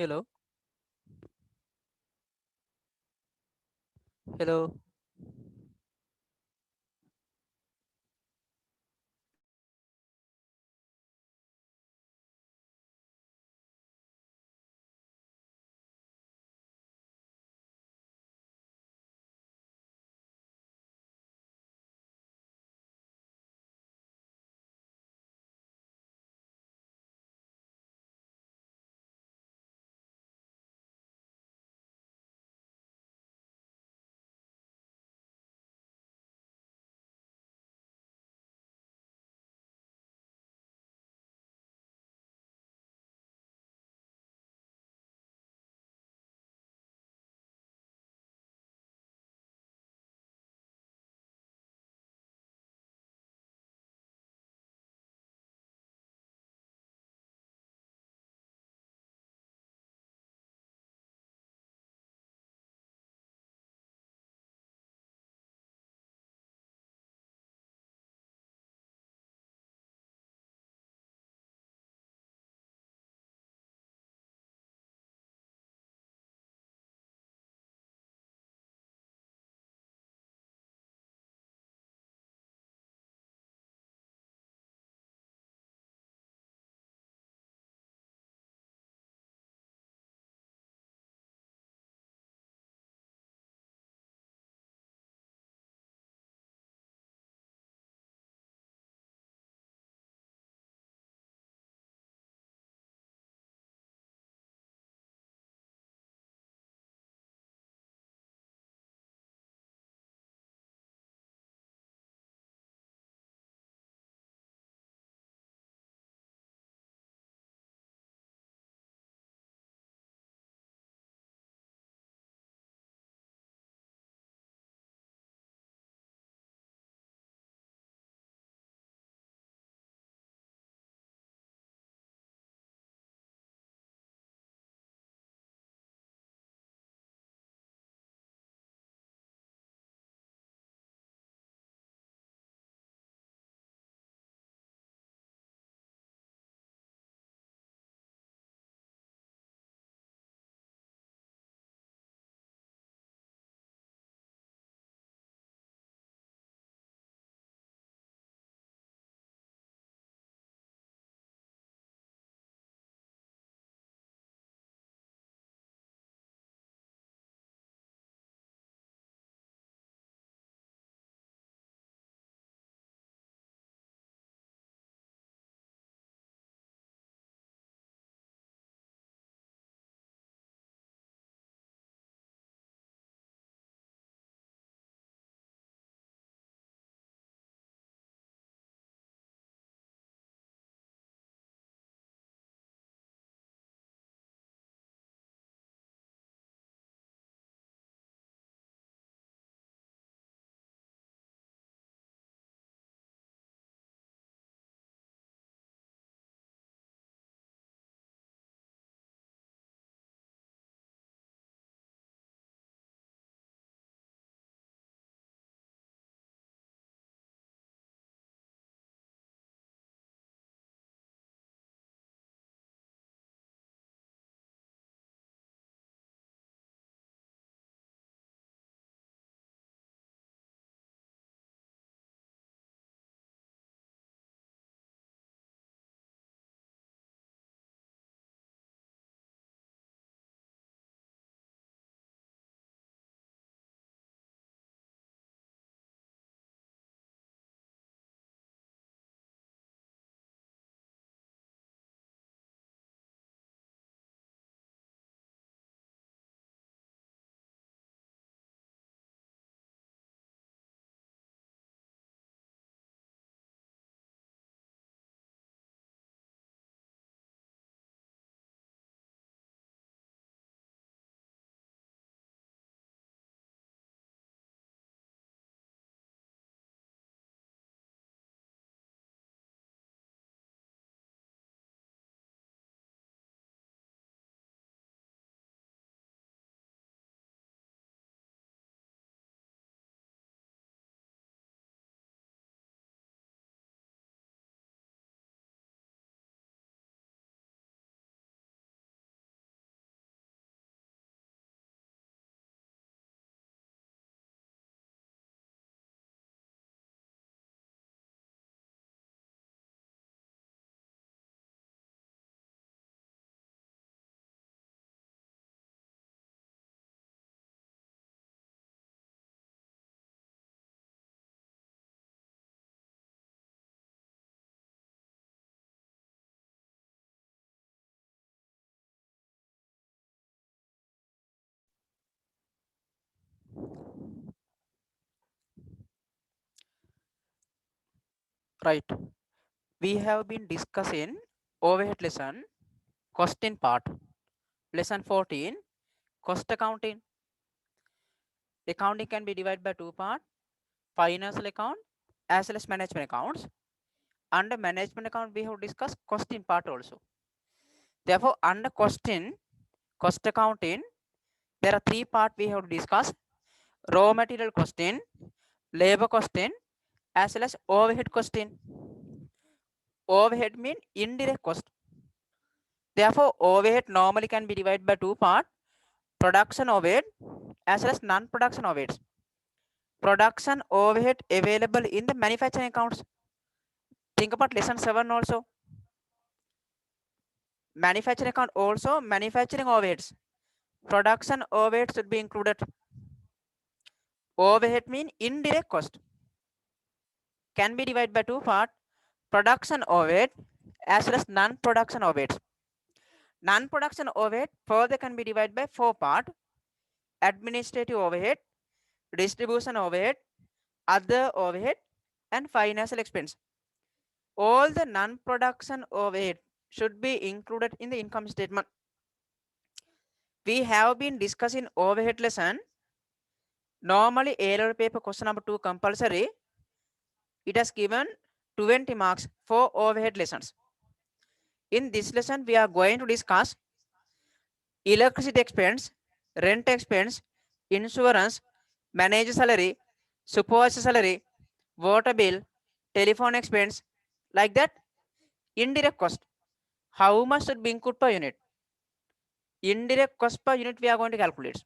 Hello, hello. Right. We have been discussing overhead lesson, costing part, lesson 14, cost accounting. Accounting can be divided by two parts, financial account as well as management accounts. Under management account, we have discussed costing part also. Therefore, under costing, cost accounting, there are three parts we have discussed: raw material costing, labor costing, as well as overhead costing. Overhead mean indirect cost. Therefore, overhead normally can be divided by two parts: production overhead as well as non-production overheads. Production overhead available in the manufacturing accounts. Think about lesson 7 also. Manufacturing account also manufacturing overheads. Production overhead should be included. Overhead mean indirect cost. Can be divided by two parts: production overhead as well as non-production overheads. Non-production overhead further can be divided by four parts: administrative overhead, distribution overhead, other overhead, and financial expense. All the non-production overhead should be included in the income statement. We have been discussing overhead lesson. Normally, A-level paper question number 2 compulsory. It has given 20 marks for overhead lessons. In this lesson, we are going to discuss electricity expense, rent expense, insurance, manager salary, supervisor salary, water bill, telephone expense, like that. Indirect cost. How much should be included per unit? Indirect cost per unit we are going to calculate.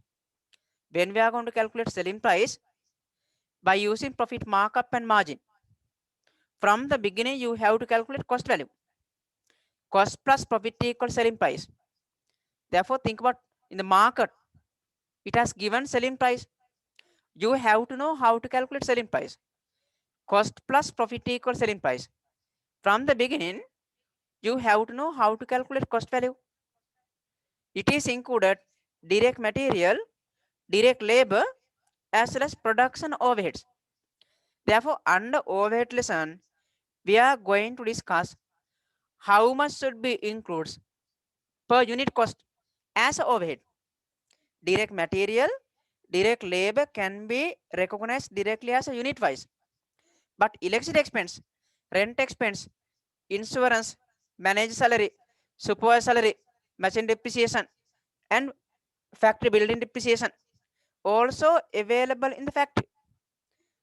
When we are going to calculate selling price by using profit markup and margin. From the beginning, you have to calculate cost value. Cost plus profit equals selling price. Therefore, think about in the market, it has given selling price. You have to know how to calculate selling price. Cost plus profit equals selling price. From the beginning, you have to know how to calculate cost value. It is included direct material, direct labor, as well as production overheads. Therefore, under overhead lesson, we are going to discuss how much should be included per unit cost as overhead. Direct material, direct labor can be recognized directly as a unit wise. But electricity expense, rent expense, insurance, manager salary, supervisor salary, machine depreciation, and factory building depreciation also available in the factory.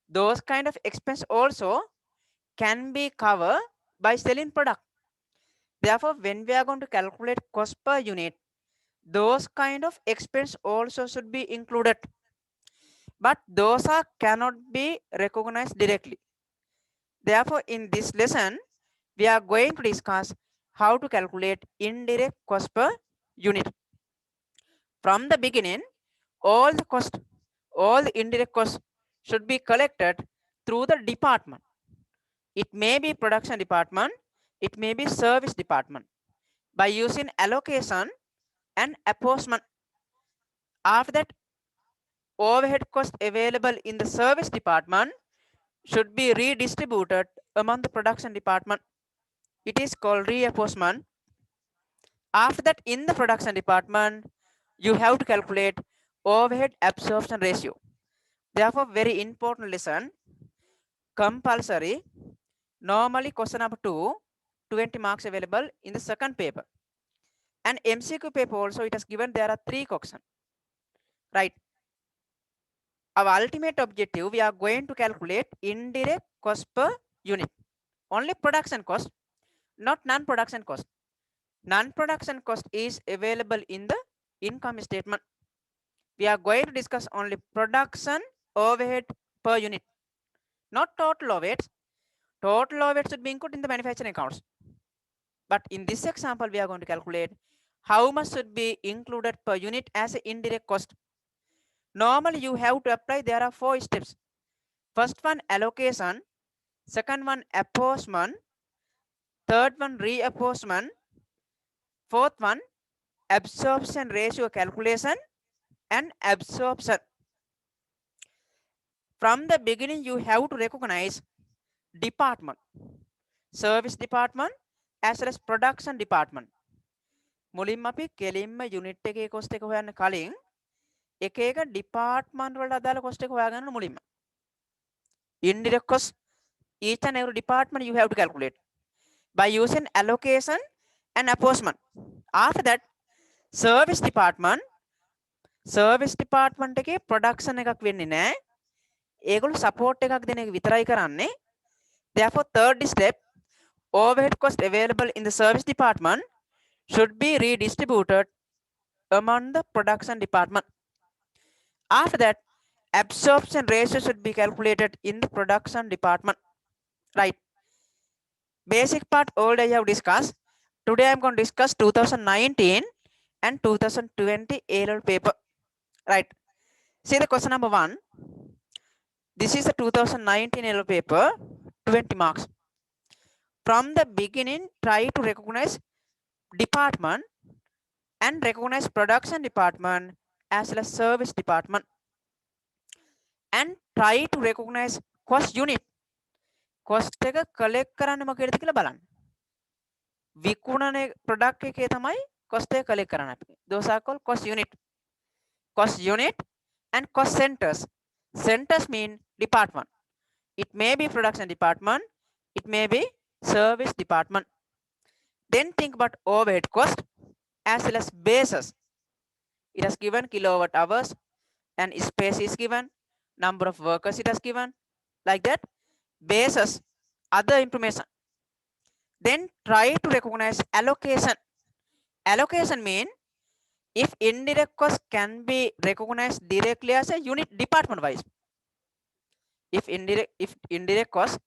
Those kind of expense also can be covered by selling product. Therefore, when we are going to calculate cost per unit, those kind of expense also should be included. But those are cannot be recognized directly. Therefore, in this lesson, we are going to discuss how to calculate indirect cost per unit. From the beginning, all the cost, all the indirect costs should be collected through the department. It may be production department, it may be service department by using allocation and apportionment. After that, overhead cost available in the service department should be redistributed among the production department. It is called reapportionment. After that, in the production department, you have to calculate overhead absorption ratio. Therefore, very important lesson, compulsory. Normally, question number 2, 20 marks available in the second paper. And MCQ paper also, it has given there are 3 questions. Right. Our ultimate objective, we are going to calculate indirect cost per unit. Only production cost, not non-production cost. Non-production cost is available in the income statement. We are going to discuss only production overhead per unit, not total overheads. Total overhead should be included in the manufacturing accounts. But in this example, we are going to calculate how much should be included per unit as an indirect cost. Normally, you have to apply, there are 4 steps. First one, allocation. Second one, apportionment. Third one, reapportionment. Fourth one, absorption ratio calculation and absorption. From the beginning, you have to recognize department. service department as well as production department. මුලින්ම අපි කෙලින්ම unit එකේ cost එක හොයන්න කලින් එක එක department වලට අදාළ cost එක හොයාගන්න මුලින්ම. Indirect cost, each and every department you have to calculate by using allocation and apportionment. After that, service department එකේ production එකක් වෙන්නේ නැහැ. ඒගොල්ලෝ support එකක් දෙන එක විතරයි කරන්නේ. Therefore, third step, overhead cost available in the service department should be redistributed among the production department. After that, absorption ratio should be calculated in the production department. Right. Basic part already I have discussed. Today I am going to discuss 2019 and 2020 A-level paper. Right. See the question number 1. This is the 2019 A-level paper, 20 marks. From the beginning, try to recognize department and recognize production department as well as service department. And try to recognize cost unit. Cost එක collect කරන්න මොකේද කියලා බලන්න. විකුණන product එකේ තමයි cost එක collect කරන්න අපි. Those are called cost unit. Cost unit and cost centers. Centers mean department. It may be production department, it may be service department. Then think about overhead cost as well as bases. It has given kilowatt hours and space is given, number of workers it has given, like that. Bases, other information. Then try to recognize allocation. Allocation mean if indirect cost can be recognized directly as a unit department wise. If indirect cost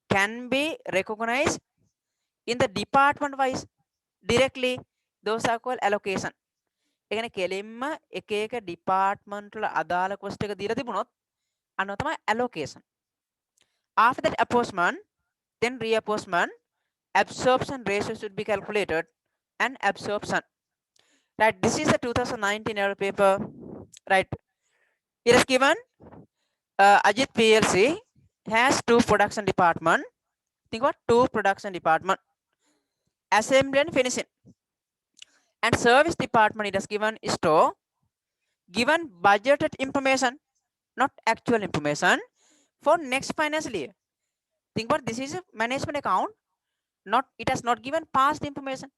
can be recognized in the department wise directly, those are called allocation. ඒ කියන්නේ කෙලින්ම එක එක department වල අදාළ cost එක දීලා තිබුණොත් අන්න තමයි allocation. After that, apportionment, then reapportionment, absorption ratio should be calculated and absorption. Right, this is the 2019 error paper. Right, it is given Ajit PLC has 2 production department. Think about 2 production department, assembly and finishing. And service department it has given store, given budgeted information, not actual information, for next financial year. Think about this is a management account, it has not given past information,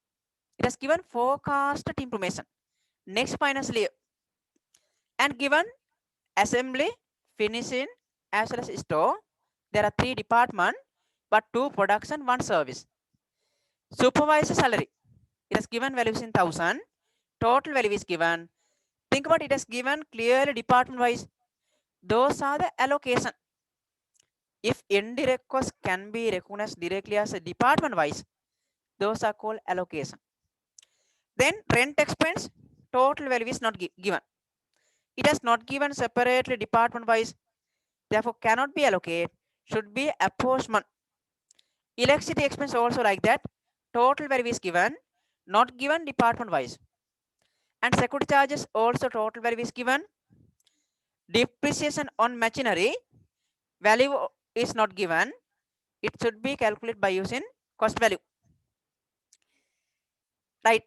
it has given forecasted information next financial year. And given assembly, finishing as well as store, there are 3 departments but 2 production, 1 service. Supervisor salary, it has given values in 1000, total value is given. Think about it has given clearly department wise. Those are the allocation. If indirect cost can be recognized directly as a department wise, those are called allocation. Then rent expense, total value is not given. It has not given separately department wise, therefore cannot be allocated, should be apportionment. Electricity expense also like that, total value is given, not given department wise. And security charges also total value is given. Depreciation on machinery, value is not given, it should be calculated by using cost value. Right,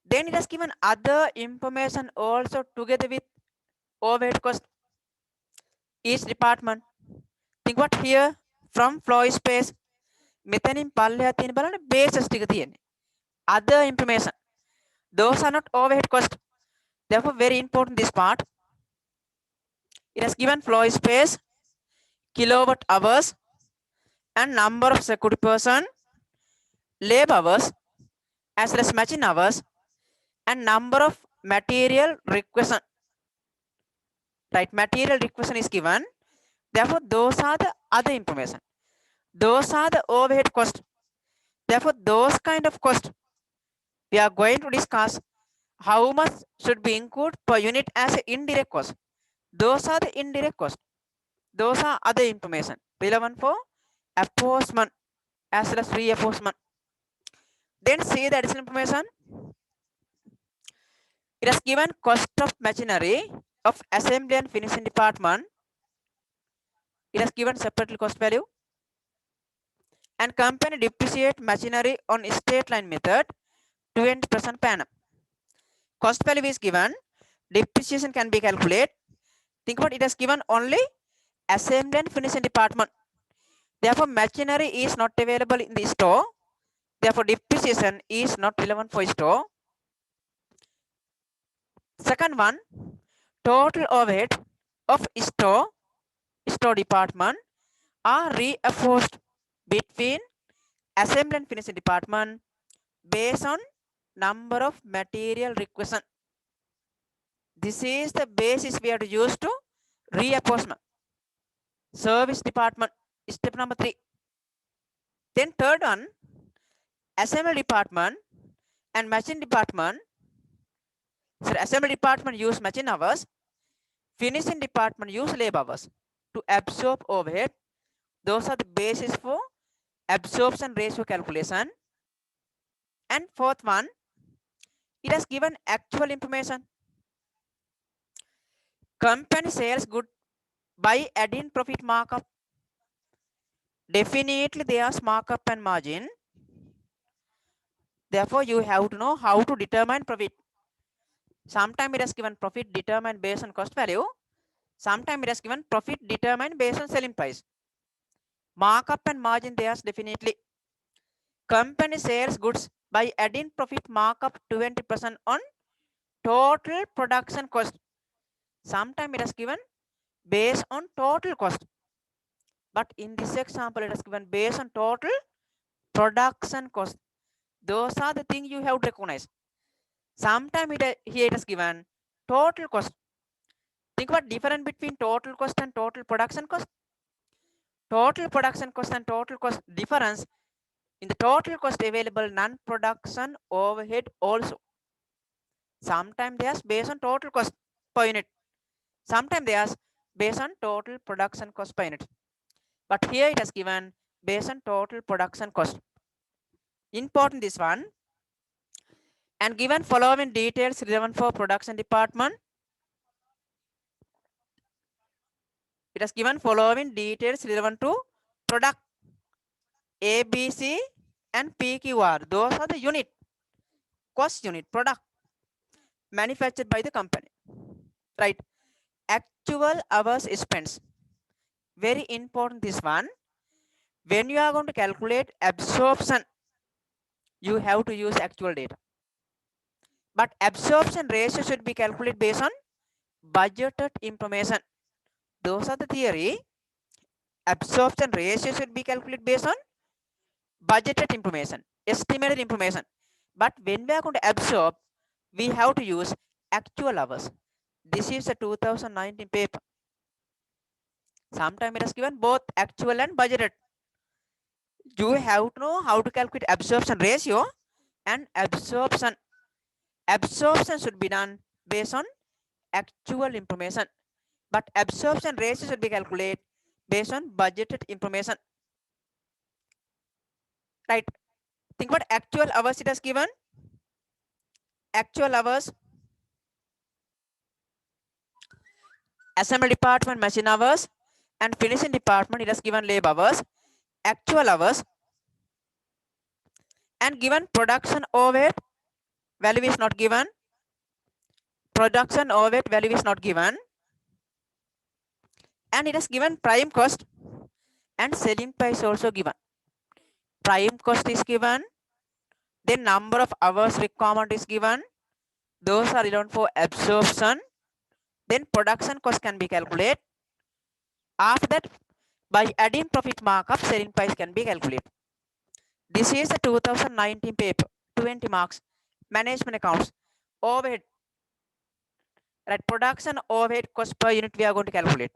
then it has given other information also together with overhead cost each department. Think what here from floor space, මෙතනින් පල්ලෙහා තියෙන බලන්න bases ටික තියෙන්නේ. Other information, those are not overhead cost, therefore very important this part. It has given floor space, kilowatt hours and number of security person, labor hours as well as machine hours and number of material requisition. Right, material requisition is given, therefore those are the other information, those are the overhead cost, therefore those kind of cost we are going to discuss how much should be included per unit as an indirect cost. Those are the indirect cost, those are other information relevant for apportionment as well as reapportionment. Then see the additional information. It has given cost of machinery of assembly and finishing department, it has given separately cost value. And company depreciate machinery on straight line method 20% per annum. Cost value is given. Depreciation can be calculated. Think about it as given only assembly and finishing department. Therefore, machinery is not available in the store. Therefore, depreciation is not relevant for store. Second one, total overhead of store department are reinforced between assembly and finishing department based on number of material requisition. This is the basis we have to use to reapportionment. Service department, step number 3. Then third one, assembly department and machine department. So assembly department use machine hours, finishing department use labor hours to absorb overhead. Those are the basis for absorption ratio calculation. And fourth one, it has given actual information. Company sales good by adding profit markup. Definitely there's markup and margin. Therefore, you have to know how to determine profit. Sometimes it has given profit determined based on cost value. Sometimes it has given profit determined based on selling price. Markup and margin there's definitely. Company sales goods by adding profit markup 20% on total production cost. Sometimes it has given based on total cost. But in this example, it has given based on total production cost. Those are the things you have to recognize. Sometimes here it is given total cost. Think about difference between total cost and total production cost. Total production cost and total cost difference in the total cost available non-production overhead also. Sometimes they are based on total cost per unit. Sometimes they are based on total production cost per unit. But here it is given based on total production cost. Important this one. And given following details relevant for production department. It has given following details relevant to product A, B, C and PQR. Those are the unit, cost unit, product manufactured by the company. Right. Actual hours spent. Very important this one. When you are going to calculate absorption, you have to use actual data. But absorption ratio should be calculated based on budgeted information. Those are the theory. Absorption ratio should be calculated based on budgeted information, estimated information. But when we are going to absorb, we have to use actual hours. This is a 2019 paper. Sometimes it is given both actual and budgeted. You have to know how to calculate absorption ratio and absorption. Absorption should be done based on actual information. But absorption ratio should be calculated based on budgeted information. Right. Think about actual hours it has given. Actual hours. Assembly department machine hours and finishing department it has given labor hours, actual hours, and given production overhead value is not given. Production overhead value is not given, and it has given prime cost and selling price also given. Prime cost is given, then number of hours requirement is given. Those are relevant for absorption. Then production cost can be calculated. After that, by adding profit markup, selling price can be calculated. This is the 2019 paper, 20 marks, management accounts, overhead, right? Production overhead cost per unit we are going to calculate.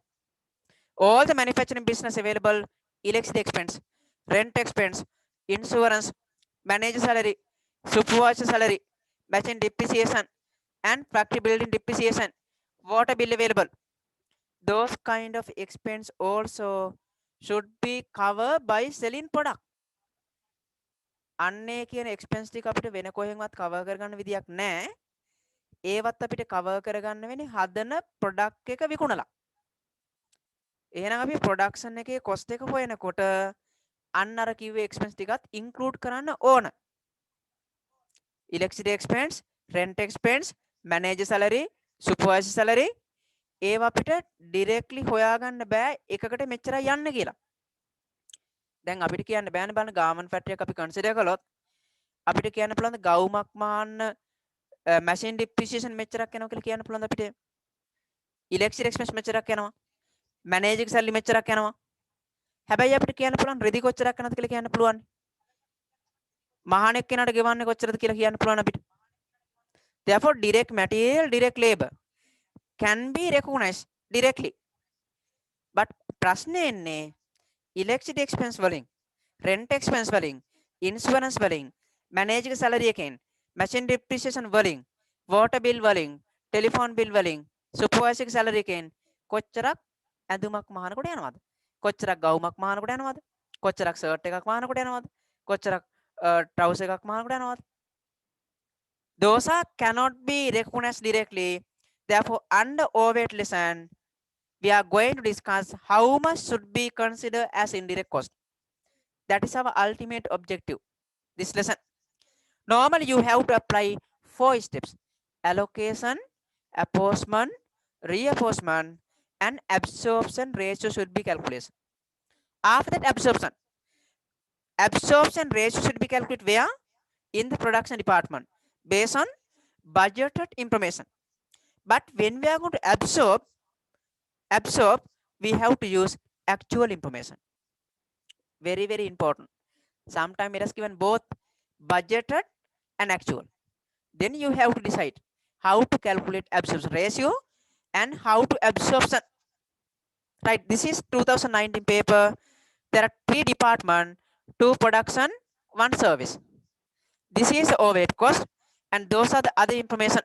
All the manufacturing business available, electricity expense, rent expense, insurance, manager salary, supervisor salary, machine depreciation, and factory building depreciation, water bill available. Those kind of expense also should be covered by selling product. අන්නේ කියන expense ටික අපිට වෙන කොහෙන්වත් cover කරගන්න විදියක් නැහැ. ඒවත් අපිට කවර් කරගන්න වෙන්නේ හදන ප්‍රොඩක්ට් එක විකුණලා. එහෙනම් අපි ප්‍රොඩක්ෂන් එකේ කොස්ට් එක හොයනකොට අන්න අර කිව්වේ expense ටිකත් include කරන්න ඕන. electricity expense, rent expense, manager salary, supervisor salary ඒවා අපිට directly හොයාගන්න බෑ එකකට මෙච්චරයි යන්න කියලා. දැන් අපිට කියන්න බෑනේ බලන්න garment factory එක අපි consider කළොත් අපිට කියන්න පුළුවන් ගවුමක් මාන්න machine depreciation මෙච්චරක් යනවා කියලා කියන්න පුළුවන් අපිට. electricity expense මෙච්චරක් යනවා. manager salary මෙච්චරක් යනවා. හැබැයි අපිට කියන්න පුළුවන් රෙදි කොච්චරක් යනවද කියලා කියන්න පුළුවන්. මහානෙක් කෙනාට ගෙවන්නේ කොච්චරද කියලා කියන්න පුළුවන් අපිට. Therefore direct material, direct labor can be recognized directly. But ප්‍රශ්නේ එන්නේ electricity expense වලින්, rent expense වලින්, insurance වලින්, manager salary එකෙන්, machine depreciation වලින්, water bill වලින්, telephone bill වලින්, supervisor salary එකෙන් කොච්චරක් ඇඳුමක් මහනකොට යනවද? කොච්චරක් ගවුමක් මහනකොට යනවද? කොච්චරක් ෂර්ට් එකක් මහනකොට යනවද? කොච්චරක් trouser එකක් මහනකොට යනවද? Those are cannot be recognized directly. Therefore, under overhead lesson, we are going to discuss how much should be considered as indirect cost. That is our ultimate objective. This lesson. Normally, you have to apply 4 steps: allocation, apportionment, reapportionment, and absorption ratio should be calculated. After that, absorption ratio should be calculated where? In the production department based on budgeted information. But when we are going to absorb, we have to use actual information. Very, very important. Sometimes it is given both budgeted and actual. Then you have to decide how to calculate absorption ratio and how to absorption. Right, this is 2019 paper. There are 3 departments, 2 production, 1 service. This is the overhead cost, and those are the other information.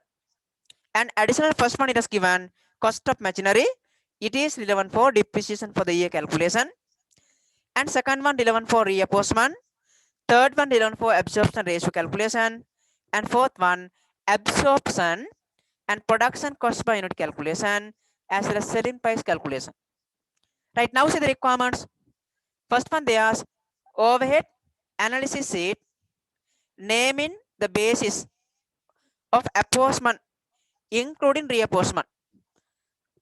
And additional first one it is given cost of machinery. It is relevant for depreciation for the year calculation. And second one relevant for reapportionment. Third one relevant for absorption ratio calculation. And fourth one absorption and production cost per unit calculation as well as selling price calculation. Right, now see the requirements. First one they ask overhead analysis sheet naming the basis of apportionment including reapportionment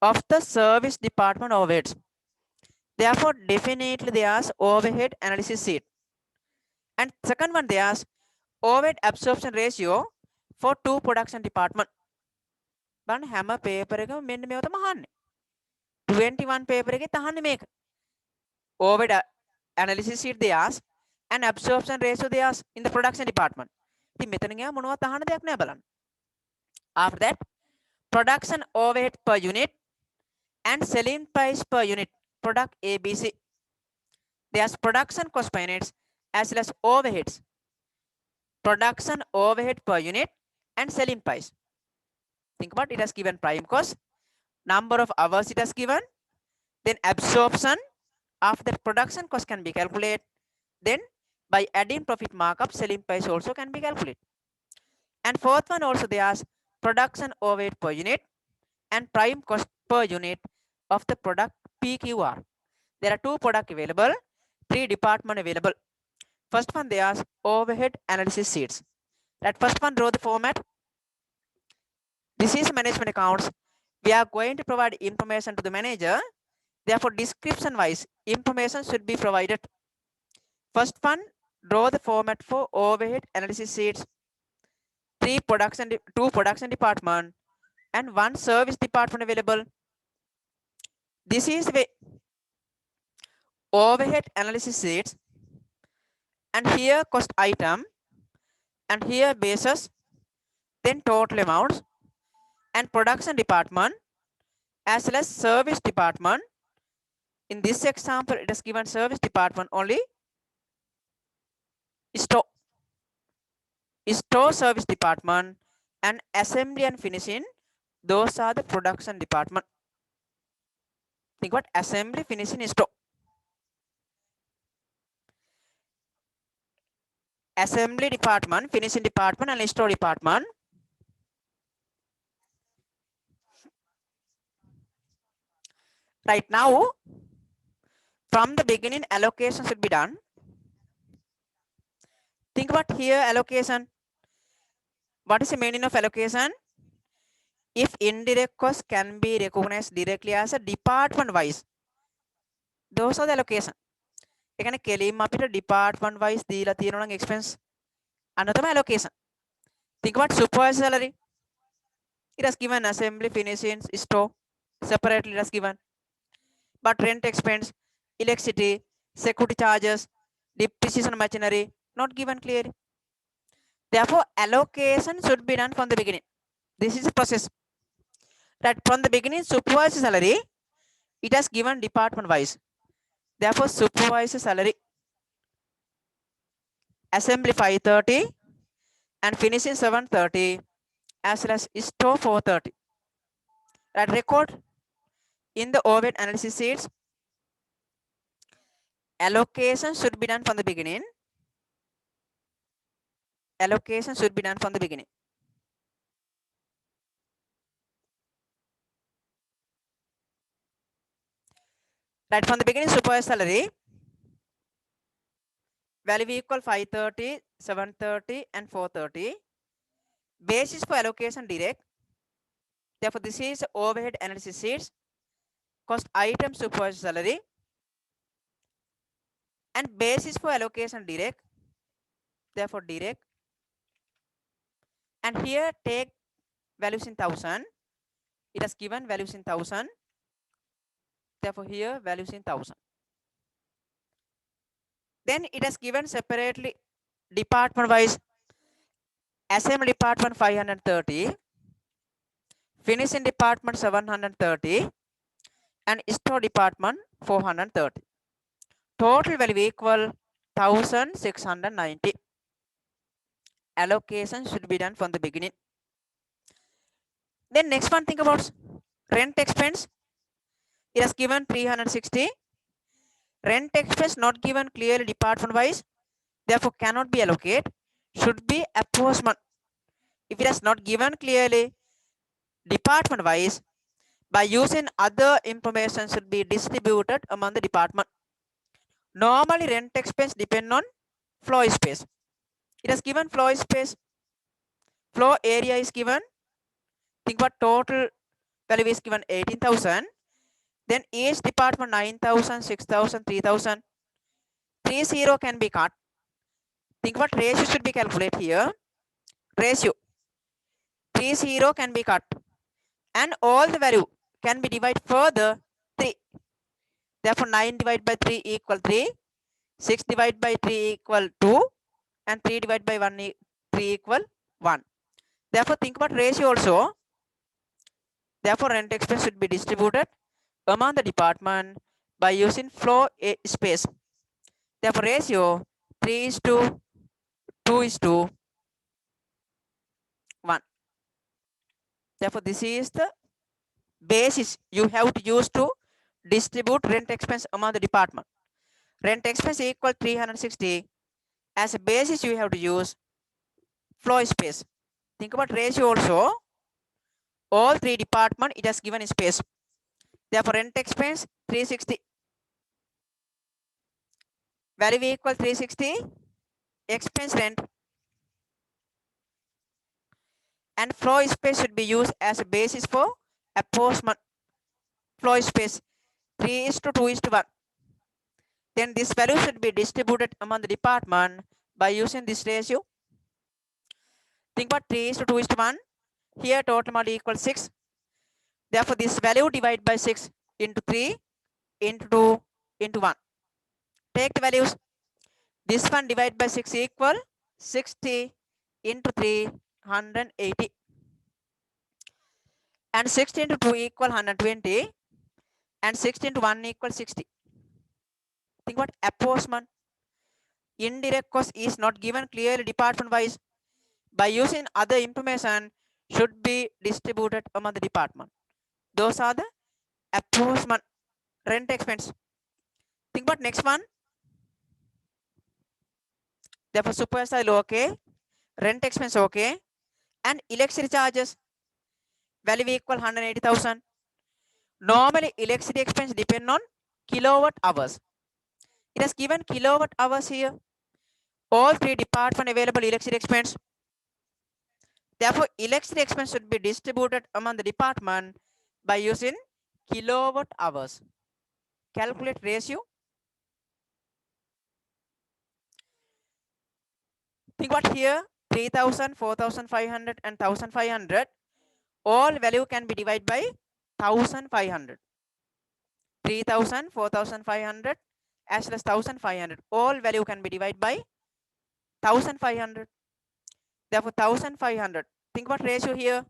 of the service department overheads. Therefore, definitely they ask overhead analysis sheet. And second one they ask overhead absorption ratio for 2 production department. බලන්න හැම paper එකම මෙන්න මේව තමයි අහන්නේ. 21 paper එකේ අහන්නේ මේක. Overhead analysis sheet they ask and absorption ratio they ask in the production department. ඉතින් මෙතන ගියා මොනවත් අහන්න දෙයක් නෑ බලන්න. After that, production overhead per unit and selling price per unit product ABC. There's production cost per units as well as overheads. Production overhead per unit and selling price. Think about it as given prime cost, number of hours it has given, then absorption. After that, production cost can be calculated. Then by adding profit markup, selling price also can be calculated. And fourth one also they ask production overhead per unit and prime cost per unit of the product PQR. There are 2 products available, 3 departments available. First one they ask overhead analysis sheets. That first one draw the format. This is management accounts. We are going to provide information to the manager. Therefore, description wise information should be provided. First one, draw the format for overhead analysis sheets. 2 production department and 1 service department available. This is the overhead analysis sheets, and here cost item, and here basis, then total amounts, and production department as well as service department. In this example, it is given service department only. Store service department and assembly and finishing, those are the production department. Think about assembly, finishing, store. Assembly department, finishing department, and store department. Right now, from the beginning, allocation should be done. Think about here allocation. What is the meaning of allocation? If indirect costs can be recognized directly as a department wise, those are the allocation. එකන කෙලින්ම අපිට department wise දීලා තියෙනවා නම් expense අන්න තමයි allocation. Think about supervisor salary. It has given assembly, finishing, store separately it has given. But rent expense, electricity, security charges, depreciation machinery not given clearly. Therefore, allocation should be done from the beginning. This is a process. That from the beginning, supervisor salary, it has given department wise. Therefore, supervisor salary, assembly 530 and finishing 730 as well as store 430. That record in the overhead analysis sheets. Allocation should be done from the beginning. Allocation should be done from the beginning. Right from the beginning, supervisor salary value equal 530, 730 and 430. Basis for allocation direct. Therefore, this is overhead analysis sheets. Cost item supervisor salary. And basis for allocation direct. Therefore, direct. And here take values in 1000. It has given values in 1000. Therefore, here values in 1000. Then it has given separately department wise. Assembly department 530. Finishing department 730. And store department 430. Total value equal 1690. Allocation should be done from the beginning. Then next one, think about rent expense. It has given 360. Rent expense not given clearly department wise, therefore cannot be allocated. Should be apportionment. If it has not given clearly department wise, by using other information should be distributed among the department. Normally rent expense depend on floor space. It has given floor space. Floor area is given. Think about total value is given 18,000. Then each department 9,000, 6,000, 3,000. 30 can be cut. Think what ratio should be calculated here. Ratio 30 can be cut. And all the value can be divided further 3. Therefore 9 divided by 3 equal 3. 6 divided by 3 equal 2. And 3 divided by 1 3 equal 1. Therefore think about ratio also. Therefore rent expense should be distributed among the department by using floor space. Therefore ratio 3:2:1. Therefore this is the basis you have to use to distribute rent expense among the department. Rent expense equal 360. As a basis you have to use floor space. Think about ratio also. All 3 department it has given space. Therefore rent expense 360. Value equal 360. Expense rent. And floor space should be used as a basis for apportionment. Floor space 3:2:1. Then this value should be distributed among the department by using this ratio. Think about 3:2:1. Here total amount equals 6. Therefore this value divided by 6 into 3 into 2 into 1. Take the values. This one divided by 6 equal 60 into 3 180. And 60 into 2 equal 120. And 60 into 1 equal 60. Think about apportionment. Indirect cost is not given clearly department wise. By using other information should be distributed among the department. Those are the apportionment. Rent expense. Think about next one. Therefore supervisor okay. Rent expense okay. And electricity charges value equal 180,000. Normally electricity expense depend on kilowatt hours. It has given kilowatt hours here. all three department available electricity expense. Therefore, electricity expense should be distributed among the department by using kilowatt hours. Calculate ratio. Think what here, 3000, 4500 and 1500. All value can be divided by 1500. 3000, 4500 as well as 1500. All value can be divided by 1500. Therefore, 1500. Think about ratio here.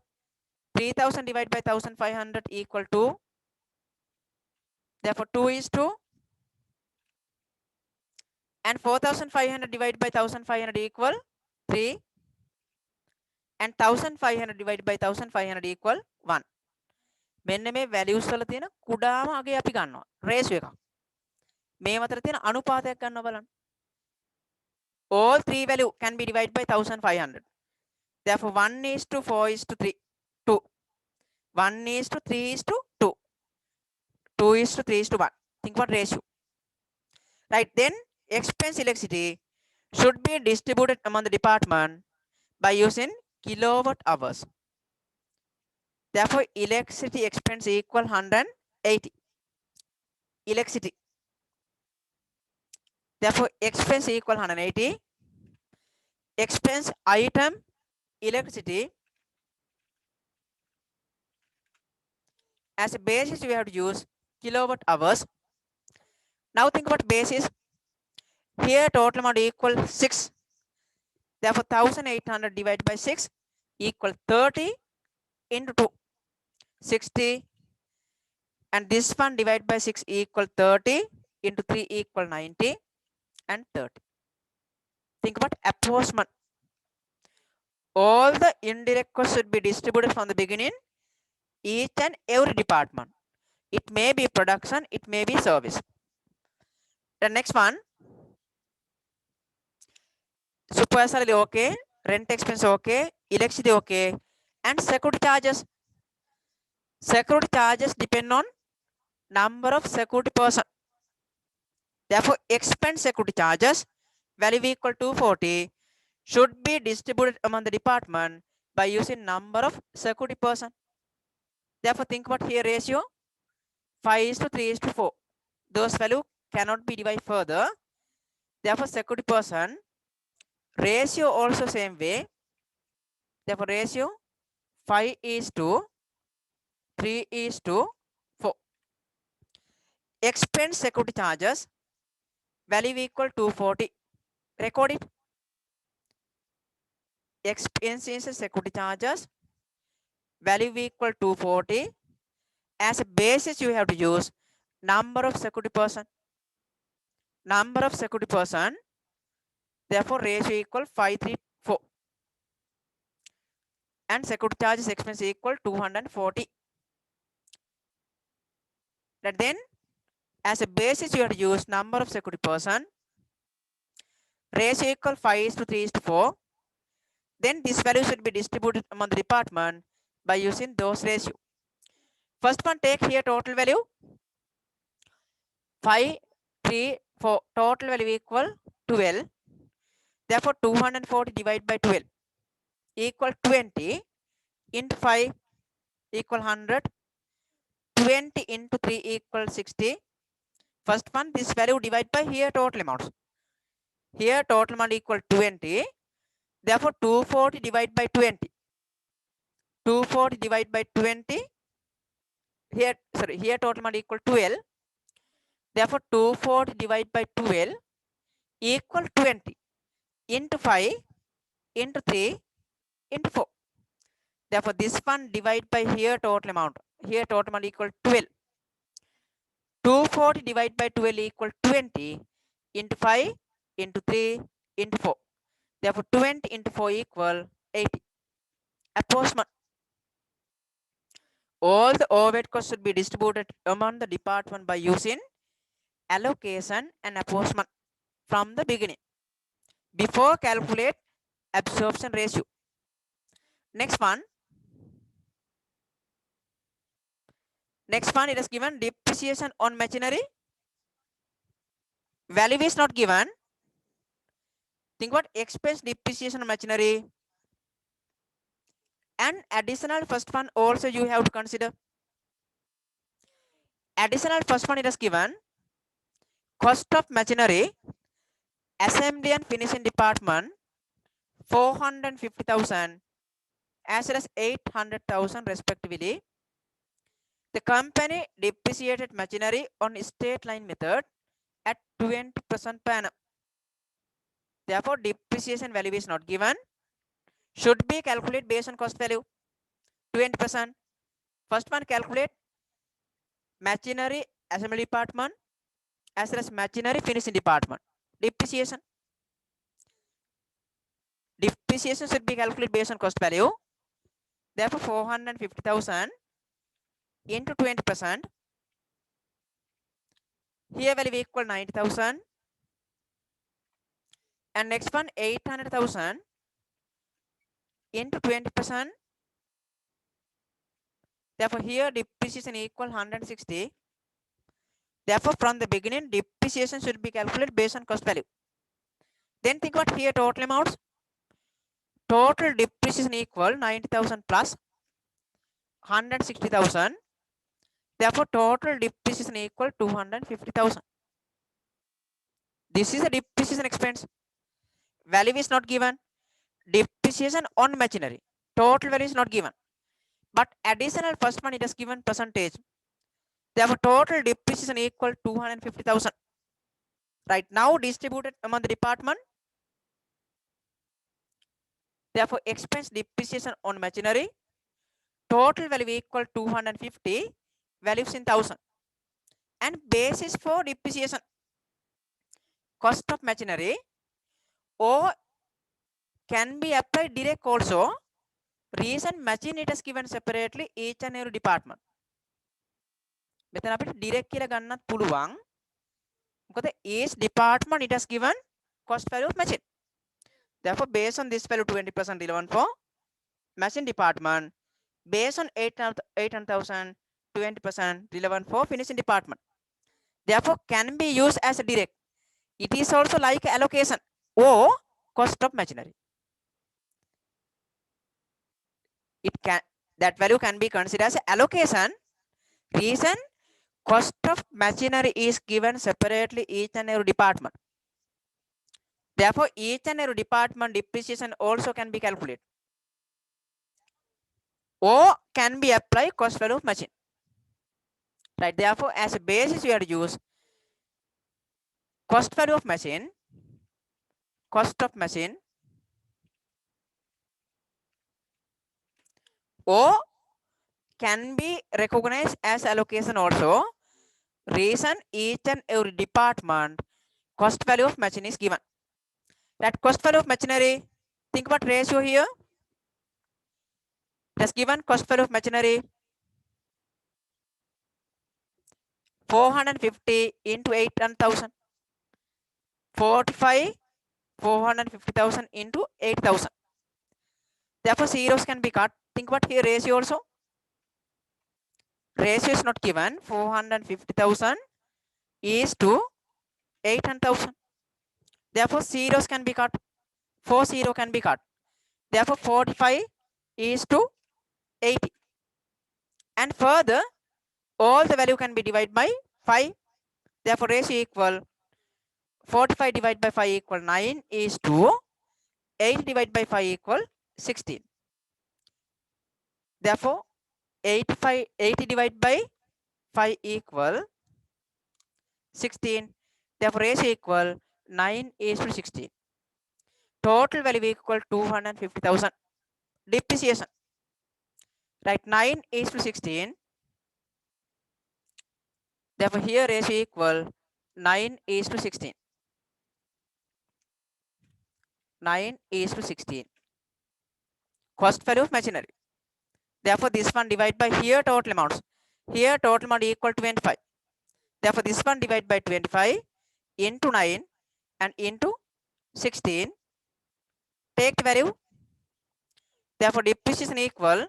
3000 divided by 1500 equal to, therefore 2 is 2, and 4500 divided by 1500 equal 3, and 1500 divided by 1500 equal 1. මෙන්න මේ values වල තියෙන කුඩාම අගය අපි ගන්නවා ratio එකක්. මේ අතර තියෙන අනුපාතයක් ගන්නවා බලන්න. All three value can be divided by 1500. Therefore 1 is to 4 is to 3, 2. 1 is to 3 is to 2. 2 is to 3 is to 1. Think about ratio. Right, then expense electricity should be distributed among the department by using kilowatt hours. Therefore, electricity expense equal 180. Electricity. Therefore, expense equal 180. Expense item electricity. As a basis, we have to use kilowatt hours. Now think about basis. Here total amount equal 6. Therefore, 1800 divided by 6 equal 30 into 2, 60. And this one divided by 6 equal 30 into 3 equal 90 and 30. Think about apportionment. All the indirect costs should be distributed from the beginning, each and every department. It may be production, it may be service. The next one, supervisory okay, rent expense okay, electricity okay, and security charges. Security charges depend on number of security person. Therefore, expense security charges value equal to 240 should be distributed among the department by using number of security person. Therefore, think about here ratio 5 is to 3 is to 4. Those value cannot be divided further. Therefore, security person ratio also same way. Therefore, ratio 5 is to 3 is to 4. Expense security charges value equal to 240. Record it. Expenses security charges value equal to 240. As a basis, you have to use number of security person. Number of security person. Therefore, ratio equal 534. And security charges expense equal 240. That then, as a basis, you have to use number of security person. Ratio equal 5 is to 3 is to 4. Then this value should be distributed among the department by using those ratio. First one, take here total value 5, 3, 4. Total value equal 12. Therefore, 240 divided by 12 equal 20 into 5 equal 100. 20 into 3 equal 60. First one, this value divided by here total amounts. Here total amount equal 20. Therefore, 240 divided by 20. 240 divided by 20. Here total amount equal 12. Therefore, 240 divided by 12 equal 20 into 5 into 3 into 4. Therefore, this one divided by here total amount. Here total amount equal 12. 240 divided by 12 equal 20 into 5 into 3 into 4. Therefore, 20 into 4 equal 80. Apportionment. All the overhead costs should be distributed among the department by using allocation and apportionment from the beginning before calculate absorption ratio. Next one, it is given depreciation on machinery. Value is not given. Think about expense depreciation of machinery. And additional first one also you have to consider. Additional first one it is given cost of machinery, assembly and finishing department 450,000 as well as 800,000 respectively. The company depreciated machinery on straight line method at 20% per annum. Therefore, depreciation value is not given. Should be calculated based on cost value 20%. First one calculate machinery assembly department as well as machinery finishing department. Depreciation. Depreciation should be calculated based on cost value. Therefore, 450,000 into 20%. Here value equal 90,000. And next one 800,000 into 20%. Therefore, here depreciation equal 160. Therefore, from the beginning, depreciation should be calculated based on cost value. Then think about here total amounts. Total depreciation equal 90,000 plus 160,000. Therefore, total depreciation equal 250,000. This is a depreciation expense. Value is not given. Depreciation on machinery. Total value is not given. But additional first one it is given percentage. Therefore, total depreciation equal 250,000. Right now distributed among the department. Therefore, expense depreciation on machinery. Total value equal 250. Values in 1000. And basis for depreciation. Cost of machinery. Or can be applied direct also. Reason machine it is given separately each and every department. මෙතන අපිට direct කියලා ගන්නත් පුළුවන්. මොකද each department it has given cost value of machine. Therefore, based on this value 20% relevant for machine department. Based on 800,000, 20% relevant for finishing department. Therefore, can be used as a direct. It is also like allocation or cost of machinery. That value can be considered as allocation. Reason cost of machinery is given separately each and every department. Therefore, each and every department depreciation also can be calculated. Or can be applied cost value of machine. Right. Therefore, as a basis, we have to use cost value of machine, or can be recognized as allocation also. Reason each and every department cost value of machine is given. That cost value of machinery, think about ratio here. It has given cost value of machinery 450 into 800,000. 45, 450,000 into 8,000. Therefore, zeros can be cut. Think about here ratio also. Ratio is not given. 450,000 is to 800,000. Therefore, zeros can be cut. 40 can be cut. Therefore, 45 is to 80. And further, all the value can be divided by 5. Therefore, ratio equal 45 divided by 5 equal 9 is to 8 divided by 5 equal 16. Therefore, 80 divided by 5 equal 16. Therefore, ratio equal 9 is to 16. Total value equal 250,000. Depreciation. Right, 9 is to 16. Therefore, here ratio equal 9 is to 16. 9 is to 16. Cost value of machinery. Therefore, this one divided by here total amounts. Here total amount equal to 25. Therefore, this one divided by 25 into 9 and into 16. Take the value. Therefore, depreciation equal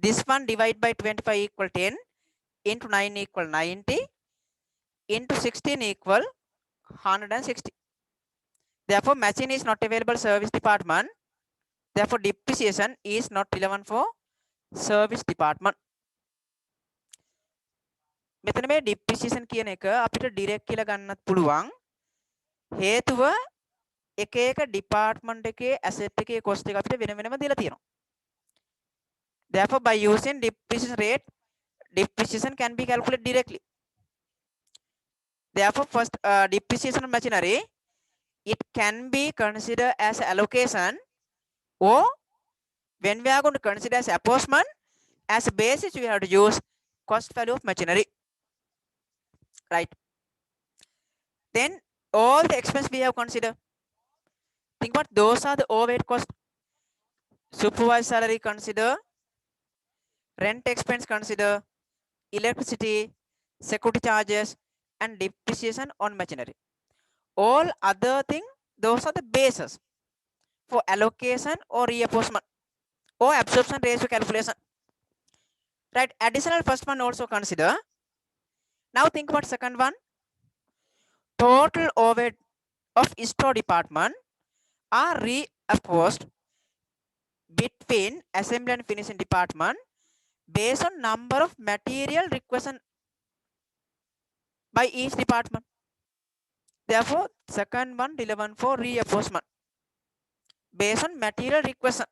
this one divided by 25 equal 10 into 9 equal 90. into 16 equal 160. Therefore, machine is not available service department. Therefore, depreciation is not relevant for service department. මෙතන මේ depreciation කියන එක අපිට direct කියලා ගන්නත් පුළුවන්. හේතුව එක එක department එකේ asset එකේ cost එක අපිට වෙන වෙනම දීලා තියෙනවා. Therefore, by using depreciation rate, depreciation can be calculated directly. Therefore, first depreciation of machinery, it can be considered as allocation, or when we are going to consider as apportionment, as a basis we have to use cost value of machinery, right? Then all the expense we have considered. Think about those are the overhead cost. Supervisor salary consider, rent expense consider, electricity, security charges, and depreciation on machinery. All other things, those are the bases for allocation or reapportionment or absorption ratio calculation. Right? Additional first one also consider. Now think about second one. Total overhead of store department are reapportioned between assembly and finishing department based on number of material requested by each department. Therefore, second one relevant for reapportionment based on material requested.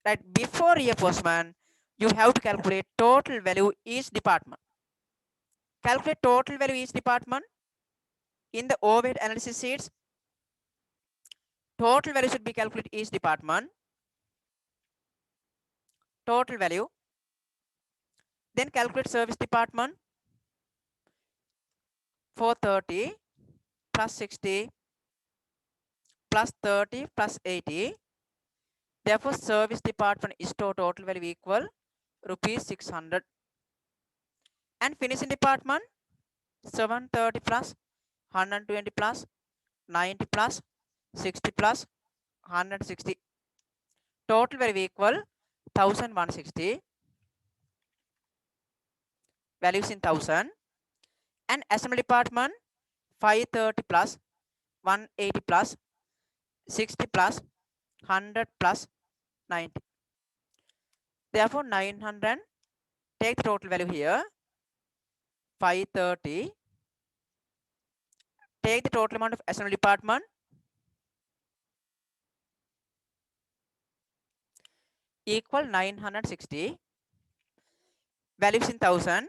Right? Before reapportionment, you have to calculate total value each department. Calculate total value each department in the overhead analysis sheets. Total value should be calculated each department. Total value. Then calculate service department. 430 plus 60 plus 30 plus 80. Therefore, service department store total value equal rupees 600. And finishing department 730 plus 120 plus 90 plus 60 plus 160. Total value equal 1160. Values in 1000. And assembly department 530 plus 180 plus 60 plus 100 plus 90. Therefore, 900. Take the total value here. 530. Take the total amount of assembly department. Equal 960. Values in 1000.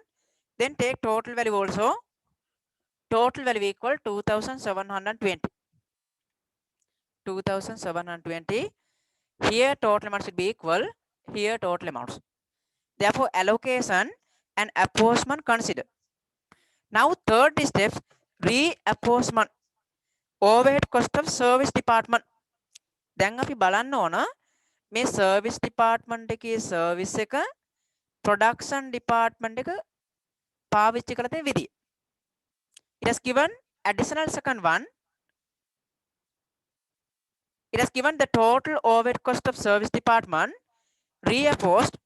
Then take total value also. Total value equal 2720. 2720. Here total amount should be equal. Here total amounts. Therefore, allocation and apportionment consider. Now, third step, reapportionment. Overhead cost of service department. දැන් අපි බලන්න ඕන මේ service department එකේ service එක production department එක පාවිච්චි කරලා තියෙන විදිය. It has given additional second one. It has given the total overhead cost of service department reapportioned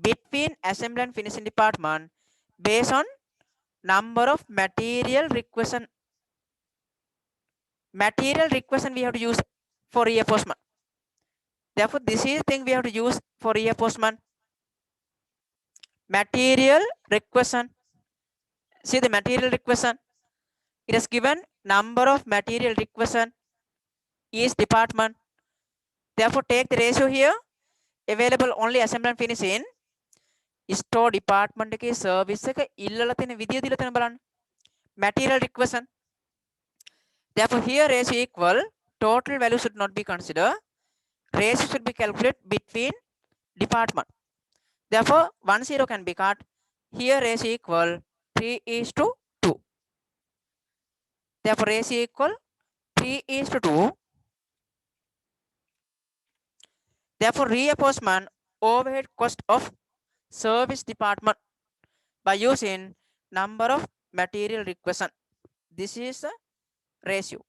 between assembly and finishing department based on number of material requisition. Material requisition we have to use for reapportionment. Therefore, this is the thing we have to use for reapportionment. Material requisition. See the material requisition. It has given number of material requisition each department. Therefore, take the ratio here. Available only assembly and finishing. Store department එකේ service එක ඉල්ලලා තියෙන විදිය දීලා තියෙන බලන්න. Material requisition. Therefore, here ratio equal. Total value should not be considered. Ratio should be calculated between department. Therefore, 1 0 can be cut. Here ratio equal 3:2. Therefore, ratio equal 3:2. Therefore, reapportionment overhead cost of service department by using number of material requisition. This is a ratio.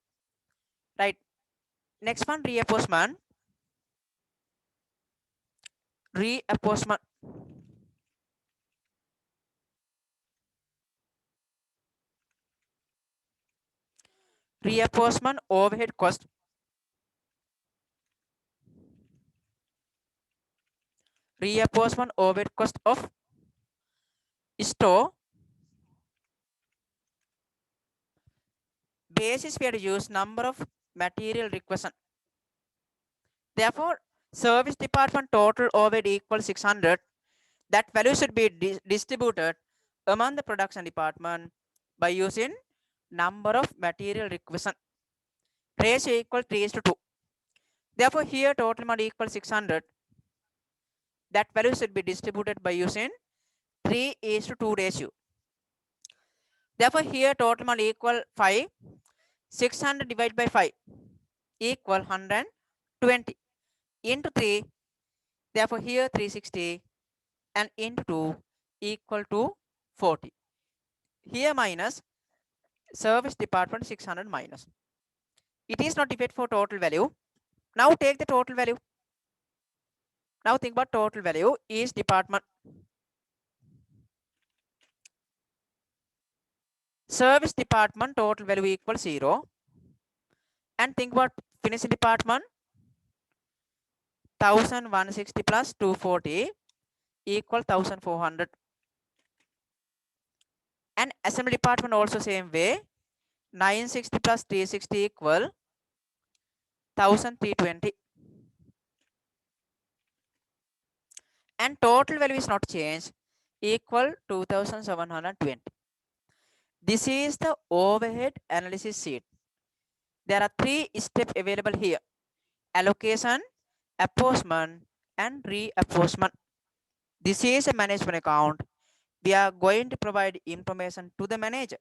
Right. Next one, reapportionment. Reapportionment. Reinforcement overhead cost. Reinforcement overhead cost of store. Basis we have to use number of material requisition. Therefore, service department total overhead equals 600. That value should be distributed among the production department by using number of material requisition. Ratio equal 3:2. Therefore, here total amount equals 600. That value should be distributed by using 3:2 ratio. Therefore, here total amount equal 5. 600 divided by 5 equal 120 into 3. Therefore, here 360 and into 2 equal to 40. Here minus service department 600 minus. It is not divided for total value. Now take the total value. Now think about total value is department. Service department total value equals 0. And think about finishing department 1160 plus 240 equal 1400. And assembly department also same way. 960 plus 360 equal 1320. And total value is not changed, equal 2720. This is the overhead analysis sheet. There are 3 steps available here: allocation, apportionment, and reapportionment. This is a management account. We are going to provide information to the manager.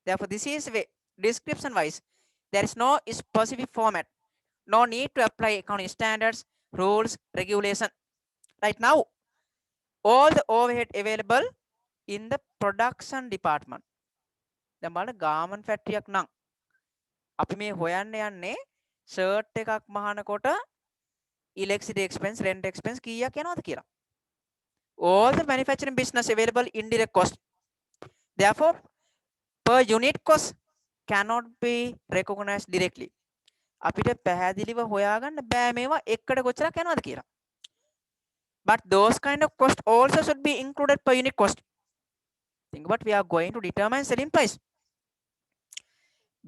Therefore, this is way description wise. There is no specific format. No need to apply accounting standards, rules, regulation. Right now, all the overhead available in the production department. දැන් බලන්න garment factory එකක් නම් අපි මේ හොයන්න යන්නේ shirt එකක් මහනකොට electricity expense, rent expense කීයක් යනවද කියලා. All the manufacturing business available indirect cost. Therefore, per unit cost cannot be recognized directly. අපිට පැහැදිලිව හොයාගන්න බෑ මේවා එකට කොච්චරක් යනවද කියලා. But those kind of cost also should be included per unit cost. Think about, we are going to determine selling price.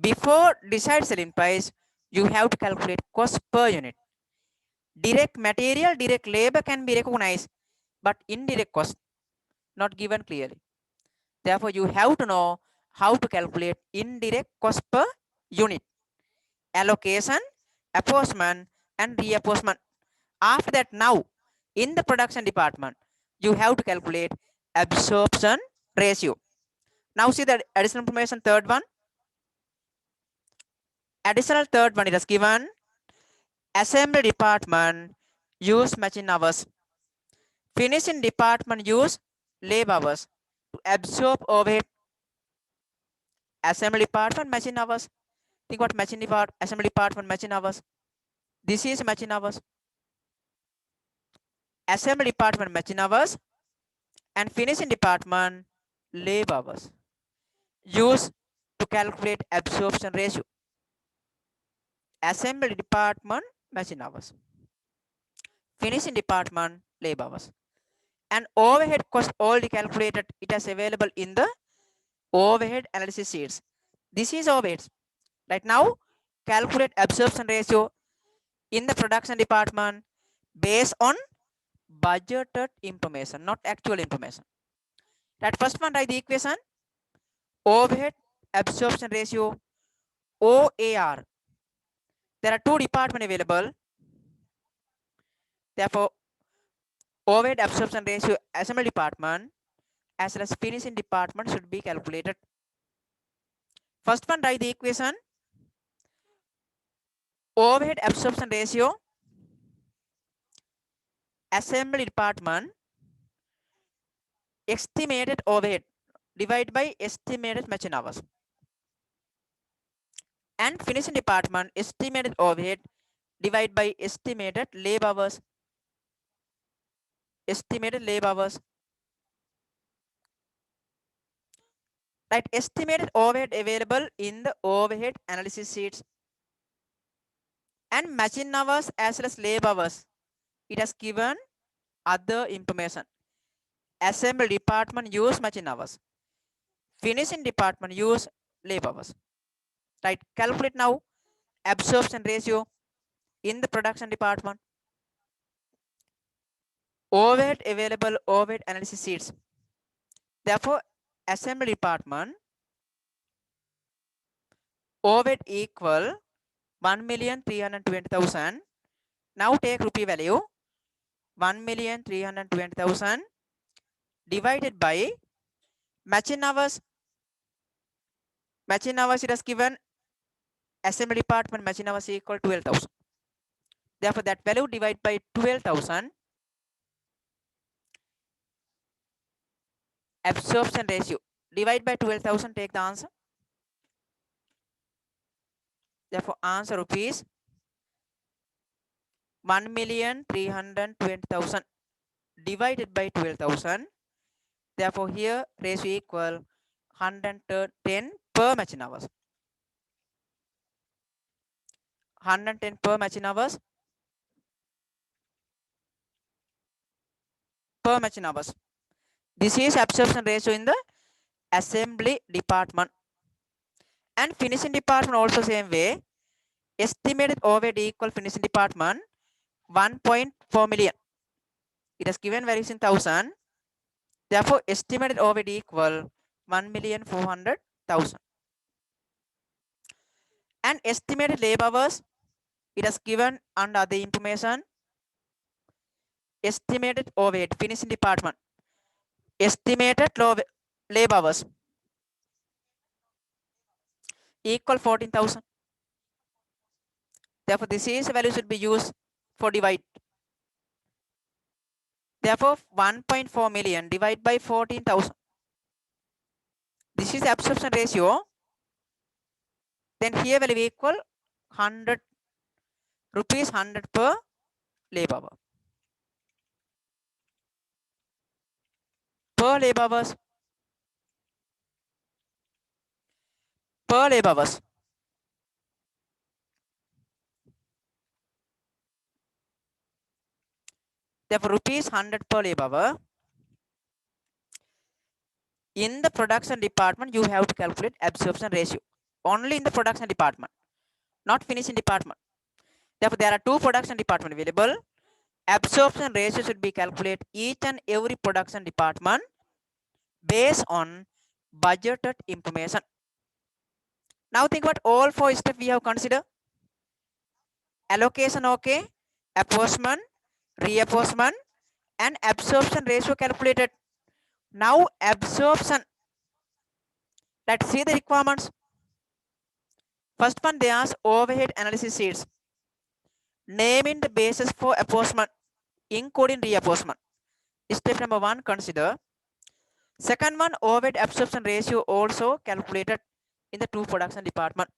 Before decide selling price, you have to calculate cost per unit. Direct material, direct labor can be recognized, but indirect cost not given clearly. Therefore, you have to know how to calculate indirect cost per unit. Allocation, apportionment, and reapportionment. After that, now in the production department, you have to calculate absorption ratio. Now see the additional information, third one. Additional third one, it is given assembly department use machine hours. Finishing department use labor hours to absorb overhead. Assembly department machine hours. Think what machine department, assembly department machine hours. This is machine hours. Assembly department machine hours and finishing department labor hours. Use to calculate absorption ratio. Assembly department machine hours. Finishing department labor hours. And overhead cost already calculated. It is available in the overhead analysis sheets. This is overheads. Right now, calculate absorption ratio in the production department based on budgeted information, not actual information. That first one, write the equation. Overhead absorption ratio, OAR. There are 2 departments available. Therefore, overhead absorption ratio assembly department as well as finishing department should be calculated. First one, write the equation. Overhead absorption ratio assembly department estimated overhead divided by estimated machine hours. And finishing department estimated overhead divided by estimated labor hours. Estimated labor hours. Right, estimated overhead available in the overhead analysis sheets and machine hours as well as labor hours. It has given other information. Assembly department use machine hours. Finishing department use labor hours. Right, calculate now absorption ratio in the production department. Overhead available overhead analysis sheets. Therefore, assembly department overhead equal 1,320,000. Now take rupee value 1,320,000 divided by machine hours. Machine hours it has given assembly department machine hours equal 12,000. Therefore, that value divided by 12,000 absorption ratio. Divide by 12,000, take the answer. Therefore, answer rupees 1,320,000 divided by 12,000. Therefore, here ratio equal 110 per machine hours. 110 per machine hours per machine hours. This is absorption ratio in the assembly department. And finishing department also same way. Estimated overhead equal finishing department 1.4 million. It has given values in 1000. Therefore, estimated overhead equal 1,400,000. And estimated labor hours, it has given under the information. Estimated overhead finishing department. Estimated labor hours equal 14,000. Therefore, this is value should be used for divide. Therefore, 1.4 million divided by 14,000. This is absorption ratio. Then here will be equal 100 rupees 100 per labor hour. Per labor hours. Per labor hours. Therefore, rupees 100 per labor hour. In the production department, you have to calculate absorption ratio. Only in the production department, not finishing department. Therefore, there are two production department available. Absorption ratio should be calculated each and every production department based on budgeted information. Now think about all four steps we have considered. Allocation okay, apportionment, reapportionment, and absorption ratio calculated. Now absorption. Let's see the requirements. First one, they ask overhead analysis sheets. Naming the basis for apportionment, including reapportionment. Step number one, consider. Second one, overhead absorption ratio also calculated in the two production department.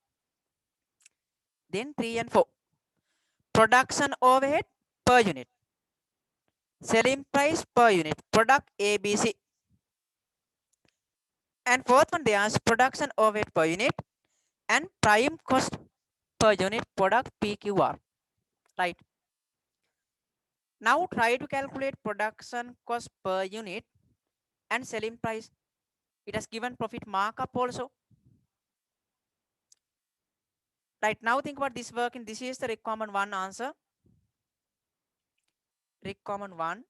Then 3 and 4. Production overhead per unit. Selling price per unit. Product ABC. And fourth one, they ask production overhead per unit and prime cost per unit product PQR. Right. Now try to calculate production cost per unit and selling price. It has given profit markup also. Right, now think about this work, and this is the requirement one answer. Requirement one.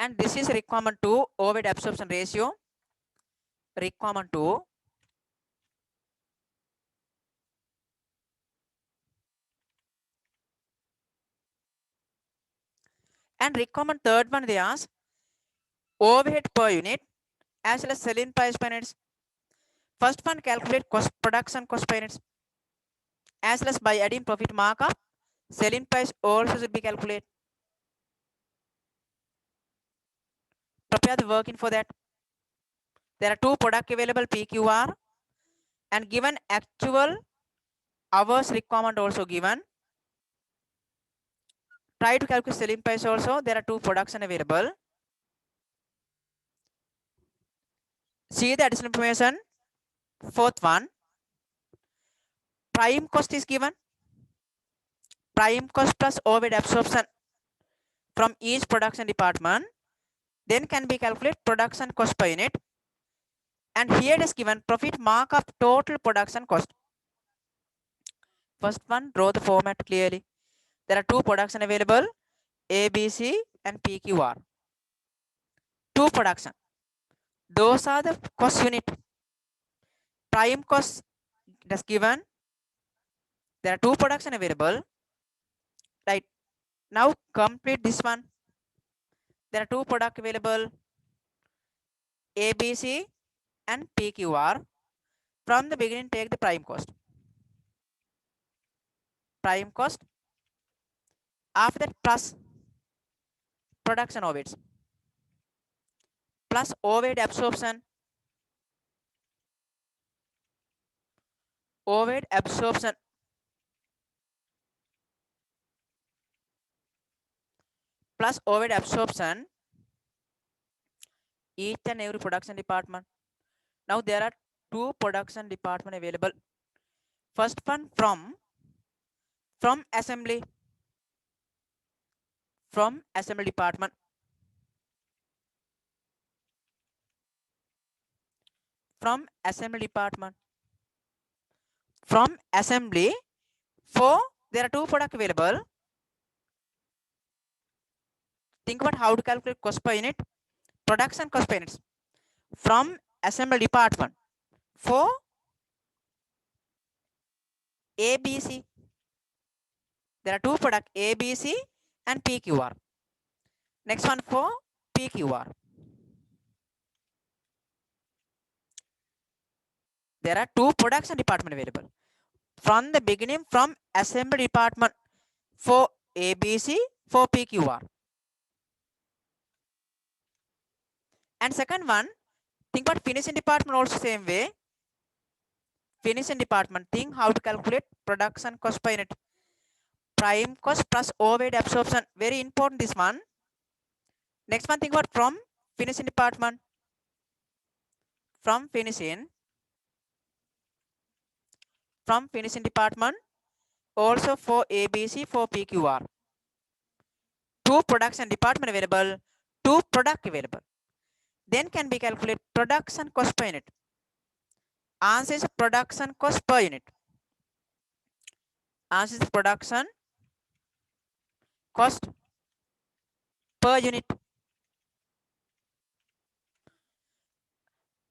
And this is requirement two, overhead absorption ratio. Requirement two. And requirement third one, they ask overhead per unit as well as selling price per units. First one, calculate cost production cost per units as well as by adding profit markup. Selling price also should be calculated. Prepare the working for that. There are two product available PQR and given actual hours requirement also given. Try to calculate selling price also. There are two production available. See the additional information. Fourth one, prime cost is given. Prime cost plus overhead absorption from each production department. Then can be calculated production cost per unit. And here it is given profit markup total production cost. First one, draw the format clearly. There are two production available, ABC and PQR. Two production. Those are the cost unit. Prime cost is given. There are two production available. Right. Now complete this one. There are two product available, ABC and PQR. From the beginning, take the prime cost. Prime cost. After that, plus production overheads. Plus overhead absorption. Overhead absorption. Plus overhead absorption. Each and every production department. Now there are two production department available. First one from assembly. From assembly department. From assembly department. From assembly. For there are two product available. Think about how to calculate cost per unit. Production cost per units. From assembly department. For ABC. There are two product ABC and PQR. Next one for PQR. There are two production department available. From the beginning, from assembly department for ABC, for PQR. And second one, think about finishing department also same way. Finishing department, think how to calculate production cost per unit. Prime cost plus overhead absorption. Very important this one. Next one, think about from finishing department. From finishing department also for ABC, for PQR. Two production department available, two product available. Then can be calculated production cost per unit. Answer is production cost per unit. Answer is production cost per unit.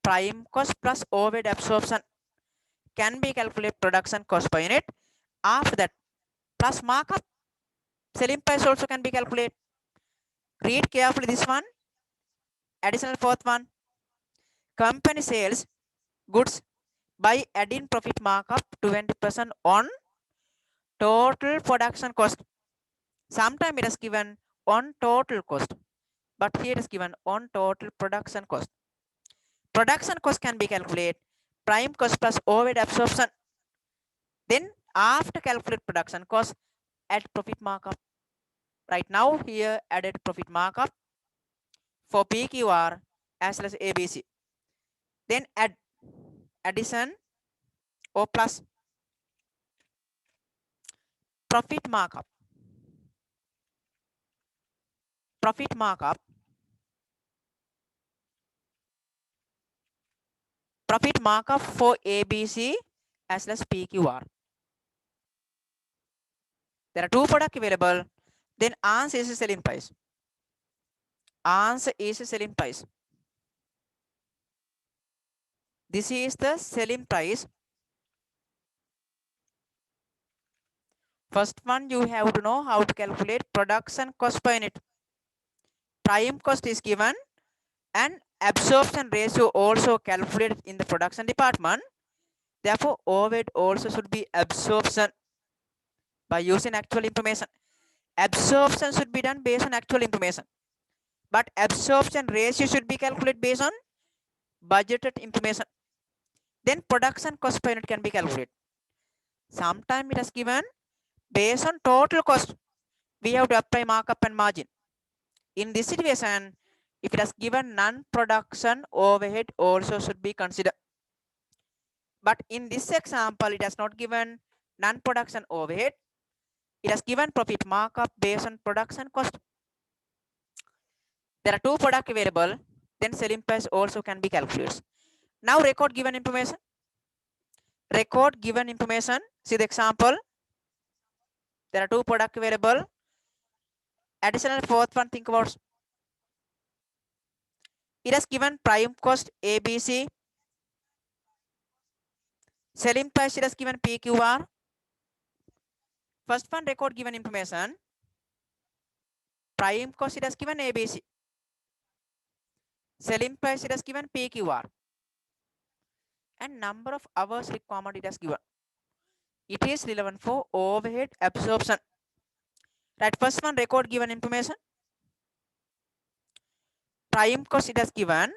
Prime cost plus overhead absorption can be calculated production cost per unit. After that, plus markup, selling price also can be calculated. Read carefully this one. Additional fourth one. Company sales goods by adding profit markup 20% on total production cost. Sometimes it is given on total cost, but here it is given on total production cost. Production cost can be calculated prime cost plus overhead absorption. Then after calculate production cost, add profit markup. Right now here added profit markup for PQR as well as ABC. Then add addition or plus profit markup. Profit markup. Profit markup for ABC as well as PQR. There are two products available. Then answer is selling price. Answer is selling price. This is the selling price. First one, you have to know how to calculate production cost per unit. Prime cost is given and absorption ratio also calculated in the production department. Therefore, overhead also should be absorption by using actual information. Absorption should be done based on actual information. But absorption ratio should be calculated based on budgeted information. Then production cost per unit can be calculated. Sometimes it is given based on total cost. we have to apply markup and margin. In this situation, if it has given non-production overhead also should be considered. But in this example, it has not given non-production overhead. It has given profit markup based on production cost. There are two products available, then selling price also can be calculated. Now record given information. Record given information. See the example. There are two products available. Additional fourth one, think about. It has given prime cost ABC. Selling price it has given PQR. First one record given information. Prime cost it has given ABC. Selling price it has given PQR. And number of hours requirement it has given. It is relevant for overhead absorption. Right, first one record given information. Prime cost it has given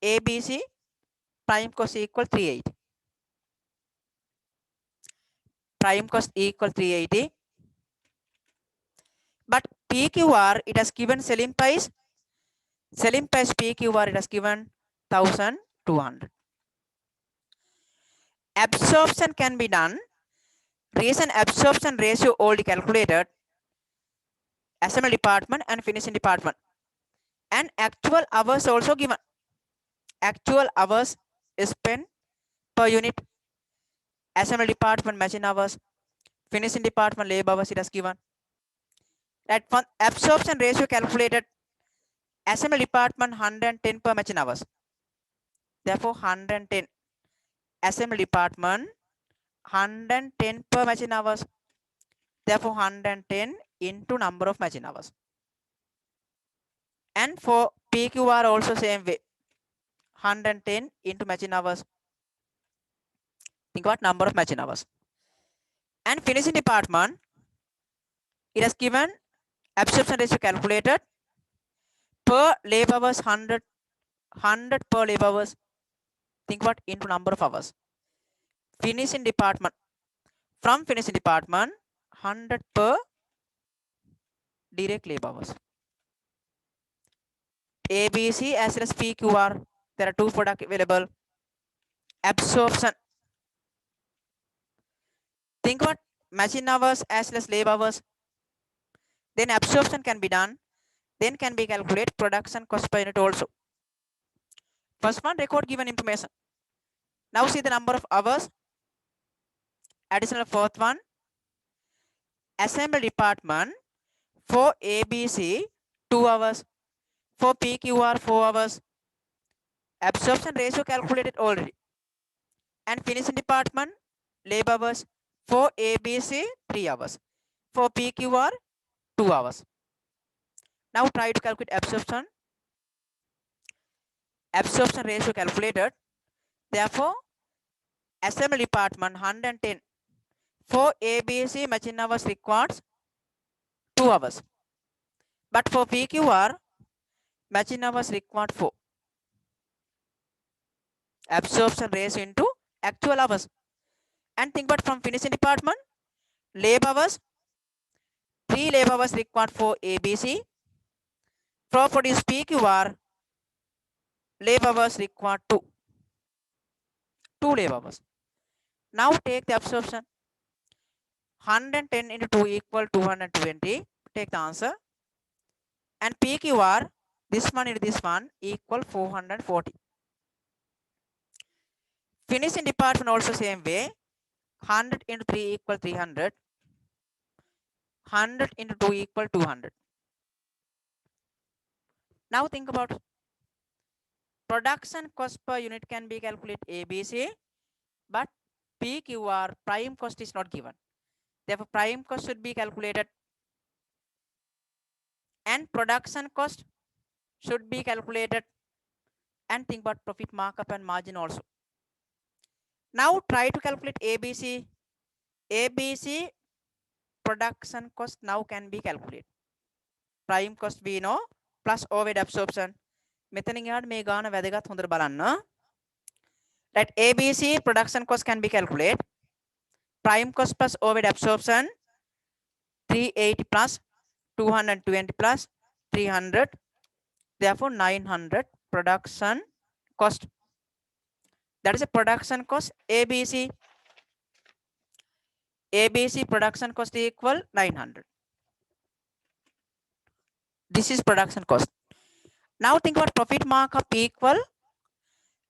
ABC. Prime cost equal 380. Prime cost equal 380. But PQR it has given selling price. Selling price PQR it has given 1200. Absorption can be done. Reason absorption ratio already calculated. Assembly department and finishing department. And actual hours also given. Actual hours spent per unit. Assembly department machine hours. Finishing department labor hours it has given. That one absorption ratio calculated. Assembly department 110 per machine hours. Therefore 110. Assembly department 110 per machine hours. Therefore 110 into number of machine hours. And for PQR also same way. 110 into machine hours. Think about number of machine hours. And finishing department, it has given absorption ratio calculated per labor hours 100 per labor hours. Think what into number of hours. Finishing department, from finishing department 100 per direct labor hours. ABC as well as PQR, there are two products available. Absorption, think what machine hours as well as labor hours. Then absorption can be done. Then can be calculated production cost per unit also. First one record given information. Now see the number of hours. Additional fourth one. Assembly department for ABC 2 hours. For PQR 4 hours. Absorption ratio calculated already. And finishing department labor hours for ABC 3 hours. For PQR 2 hours. Now try to calculate absorption. Absorption ratio calculated. Therefore, assembly department 110 for ABC machine hours requires 2 hours. But for PQR, machine hours required 4. Absorption ratio into actual hours. And think about from finishing department, labor hours, 3 labor hours required for ABC. For produce PQR, labor hours required 2. 2 labor hours. Now take the absorption. 110 into 2 equal 220. Take the answer. And PQR, this one into this one equal 440. Finishing department also same way. 100 into 3 equal 300. 100 into 2 equal 200. Now think about production cost per unit can be calculated ABC, but PQR prime cost is not given. Therefore, prime cost should be calculated and production cost should be calculated, and think about profit markup and margin also. Now try to calculate ABC. ABC production cost now can be calculated. Prime cost we know plus overhead absorption. මෙතනින් එහාට මේ ගාන වැදගත් හොඳට බලන්න. Right, ABC production cost can be calculated. Prime cost plus overhead absorption 380 plus 220 plus 300, therefore 900 production cost. That is a production cost. ABC production cost equal 900. This is production cost. Now think about profit markup equal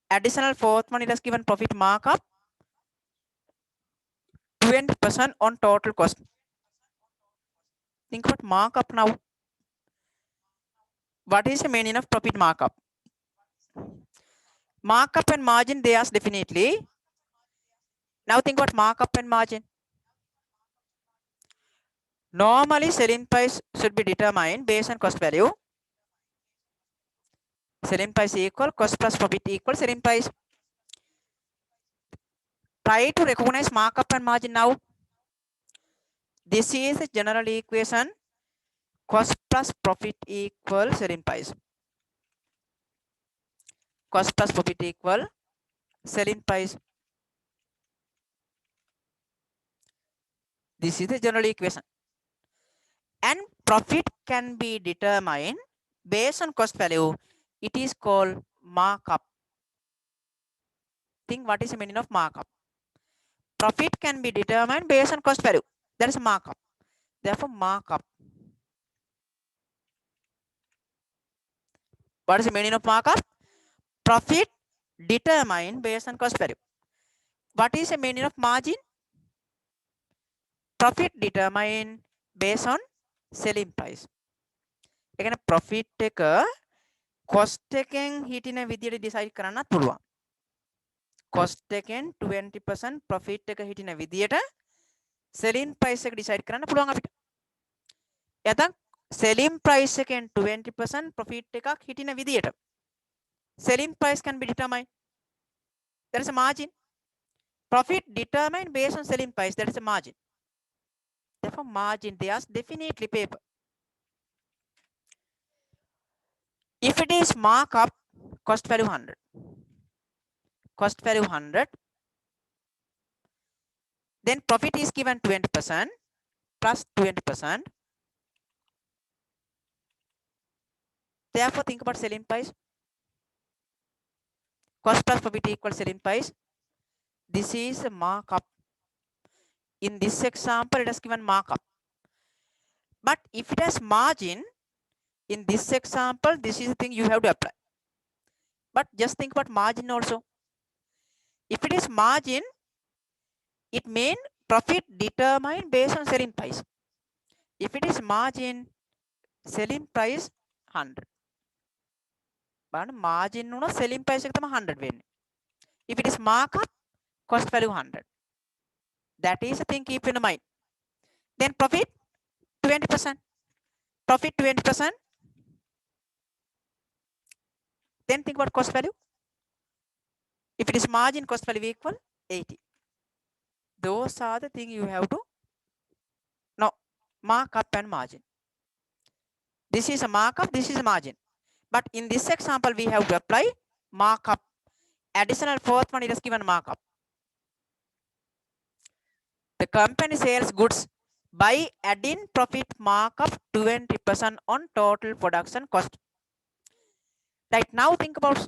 additional fourth one. It has given profit markup 20% on total cost. Think about markup now. What is the meaning of profit markup? Markup and margin, they ask definitely. Now think about markup and margin. Normally selling price should be determined based on cost value. Selling price equal cost plus profit equal selling price. Try to recognize markup and margin now. This is the general equation. Cost plus profit equal selling price. Cost plus profit equal selling price. This is the general equation. And profit can be determined based on cost value. It is called markup. Think what is the meaning of markup? Profit can be determined based on cost value. That is markup. Therefore, markup. What is the meaning of markup? Profit determined based on cost value. What is the meaning of margin? Profit determined based on selling price. Again, profit එක cost එකෙන් හිටින විදියට decide කරන්නත් පුළුවන්. Cost එකෙන් 20% profit එක හිටින විදියට selling price එක decide කරන්න පුළුවන් අපිට. එතන selling price එකෙන් 20% profit එකක් හිටින විදියට selling price can be determined. There is a margin. Profit determined based on selling price. That is a margin. Therefore, margin, they are definitely paper. If it is markup, cost value 100. Cost value 100. Then profit is given 20% plus 20%. Therefore, think about selling price. Cost plus profit equals selling price. This is a markup. In this example, it has given markup. But if it has margin, in this example, this is the thing you have to apply. But just think about margin also. If it is margin, it means profit determined based on selling price. If it is margin, selling price 100. But margin no selling price 100 වෙන්නේ. If it is markup, cost value 100. That is the thing keep in mind. Then profit 20%. Profit 20%. Then think about cost value. If it is margin, cost value equal 80. Those are the things you have to know. Markup and margin. This is a markup, this is a margin. But in this example, we have to apply markup. Additional fourth one, it is given markup. The company sells goods by adding profit markup 20% on total production cost. Right now, think about,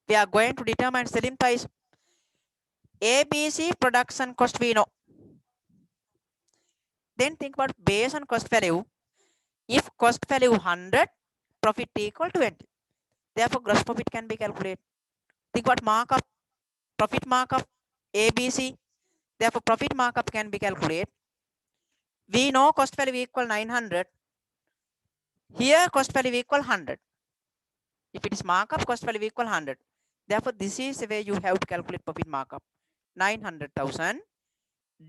we are going to determine selling price. ABC production cost we know. Then think about based on cost value. If cost value 100, profit equal 20. Therefore, gross profit can be calculated. Think about markup, profit markup, ABC. Therefore, profit markup can be calculated. We know cost value equal 900. Here, cost value equal 100. If it is markup, cost value equal 100. Therefore, this is the way you have to calculate profit markup. 900,000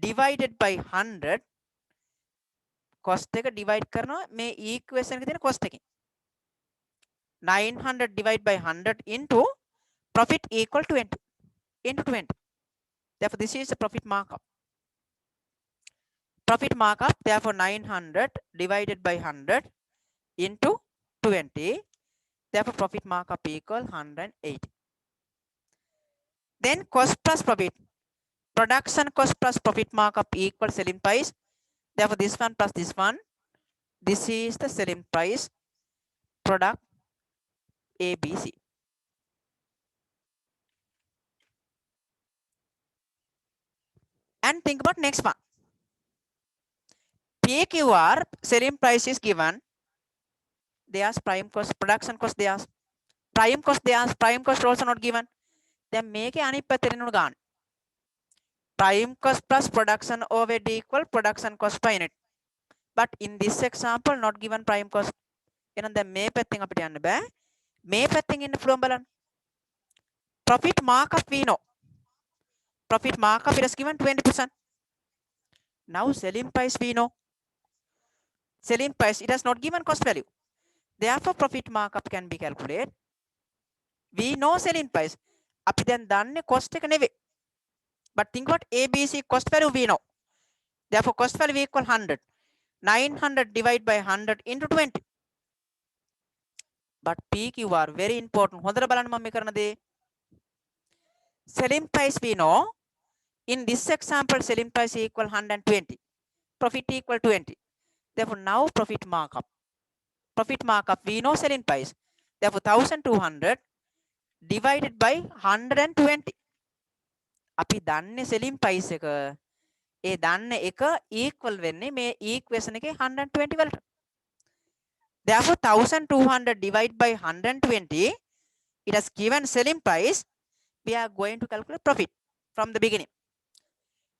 divided by 100. Cost එක divide කරනවා මේ equation එකේ තියෙන cost එකෙන්. 900 divided by 100 into profit equal 20 into 20. Therefore, this is the profit markup. Profit markup, therefore 900 divided by 100 into 20. Therefore, profit markup equal 180. Then cost plus profit. Production cost plus profit markup equal selling price. Therefore, this one plus this one. This is the selling price product ABC. And think about next one. PQR selling price is given. They ask prime cost, production cost they ask. Prime cost they ask, prime cost also not given. Then make a anipatherinu gone. Prime cost plus production overhead equal production cost per unit. But in this example, not given prime cost. එහෙනම් දැන් මේ පැත්තෙන් අපිට යන්න බෑ. මේ පැත්තෙන් ඉන්න පුළුවන් බලන්න. Profit markup we know. Profit markup it is given 20%. Now selling price we know. Selling price it has not given cost value. Therefore profit markup can be calculated. We know selling price. අපි දැන් දන්නේ cost එක නෙවෙයි. But think about ABC cost value we know. Therefore cost value equal 100. 900 divided by 100 into 20. But PQR very important. හොඳට බලන්න මම මේ කරන දේ. Selling price we know. In this example, selling price equal 120. Profit equal 20. Therefore, now profit markup. Profit markup, we know selling price. Therefore, 1200 divided by 120. අපි දන්නේ selling price එක. ඒ දන්නේ එක equal වෙන්නේ මේ equation එකේ 120 වලට. Therefore, 1200 divided by 120. It has given selling price. We are going to calculate profit from the beginning.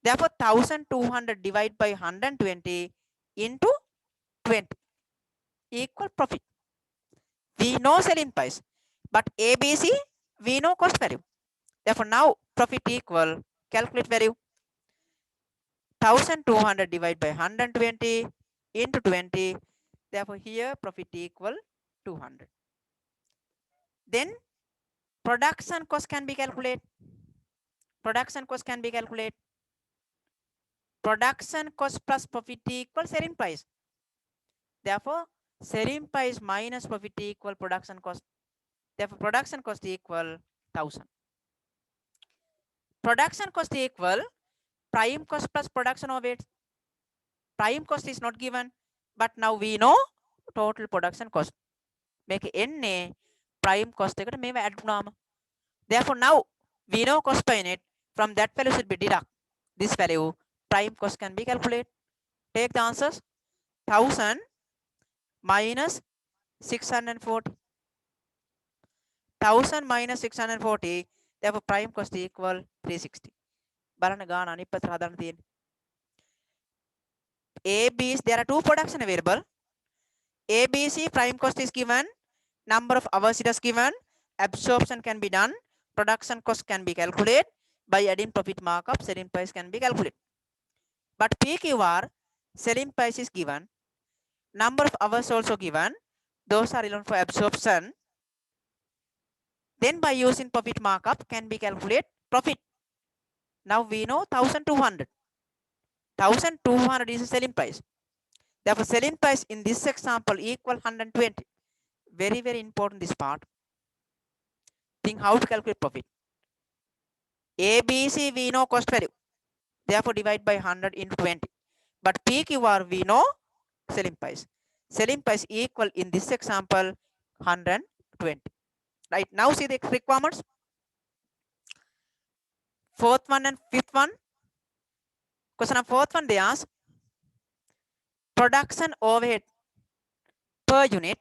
Therefore, 1200 divided by 120 into 20 equal profit. We know selling price, but ABC we know cost value. Therefore, now profit equal calculate value. 1200 divided by 120 into 20. Therefore, here profit equal 200. Then production cost can be calculated. Production cost can be calculated. Production cost plus profit equal selling price. Therefore, selling price minus profit equal production cost. Therefore, production cost equal 1000. Production cost equal prime cost plus production overhead. Prime cost is not given, but now we know total production cost. Make එන්නේ prime cost එකට මේව add වුණාම. Therefore, now we know cost per unit. From that value should be deduct this value. Prime cost can be calculated. Take the answers. 1000 minus 640. 1000 minus 640. Therefore, prime cost equal 360. බලන්න ගාන අනිත් පැත්තට හදන්න තියෙන්නේ. ABC, there are two production available. ABC prime cost is given. Number of hours it is given. Absorption can be done. Production cost can be calculated. By adding profit markup, selling price can be calculated. But PQR, selling price is given. Number of hours also given. Those are relevant for absorption. Then by using profit markup can be calculated profit. Now we know 1200. 1200 is the selling price. Therefore, selling price in this example equal 120. Very, very important this part. Think how to calculate profit. ABC we know cost value. Therefore, divide by 100 into 20. But PQR we know selling price. Selling price equal in this example 120. Right, now see the requirements. Fourth one and fifth one. Question of fourth one they ask production overhead per unit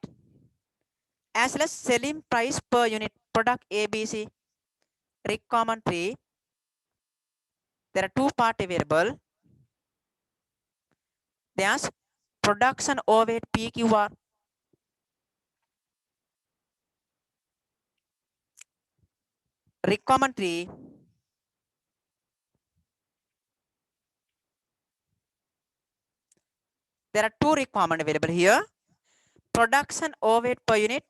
as well as selling price per unit product ABC. Requirement 3. There are two parts available. They ask production overhead PQR. Requirement 3. There are two requirements available here. Production overhead per unit.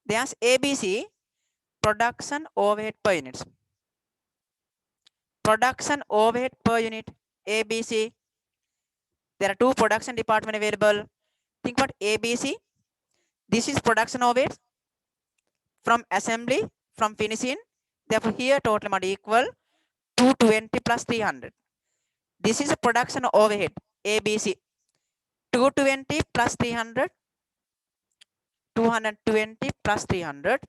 They ask ABC production overhead per units. Production overhead per unit ABC. There are two production department available. Think about ABC. This is production overhead from assembly, from finishing. Therefore, here total amount equal 220 plus 300. This is a production overhead ABC. 220 plus 300, 220 plus 300.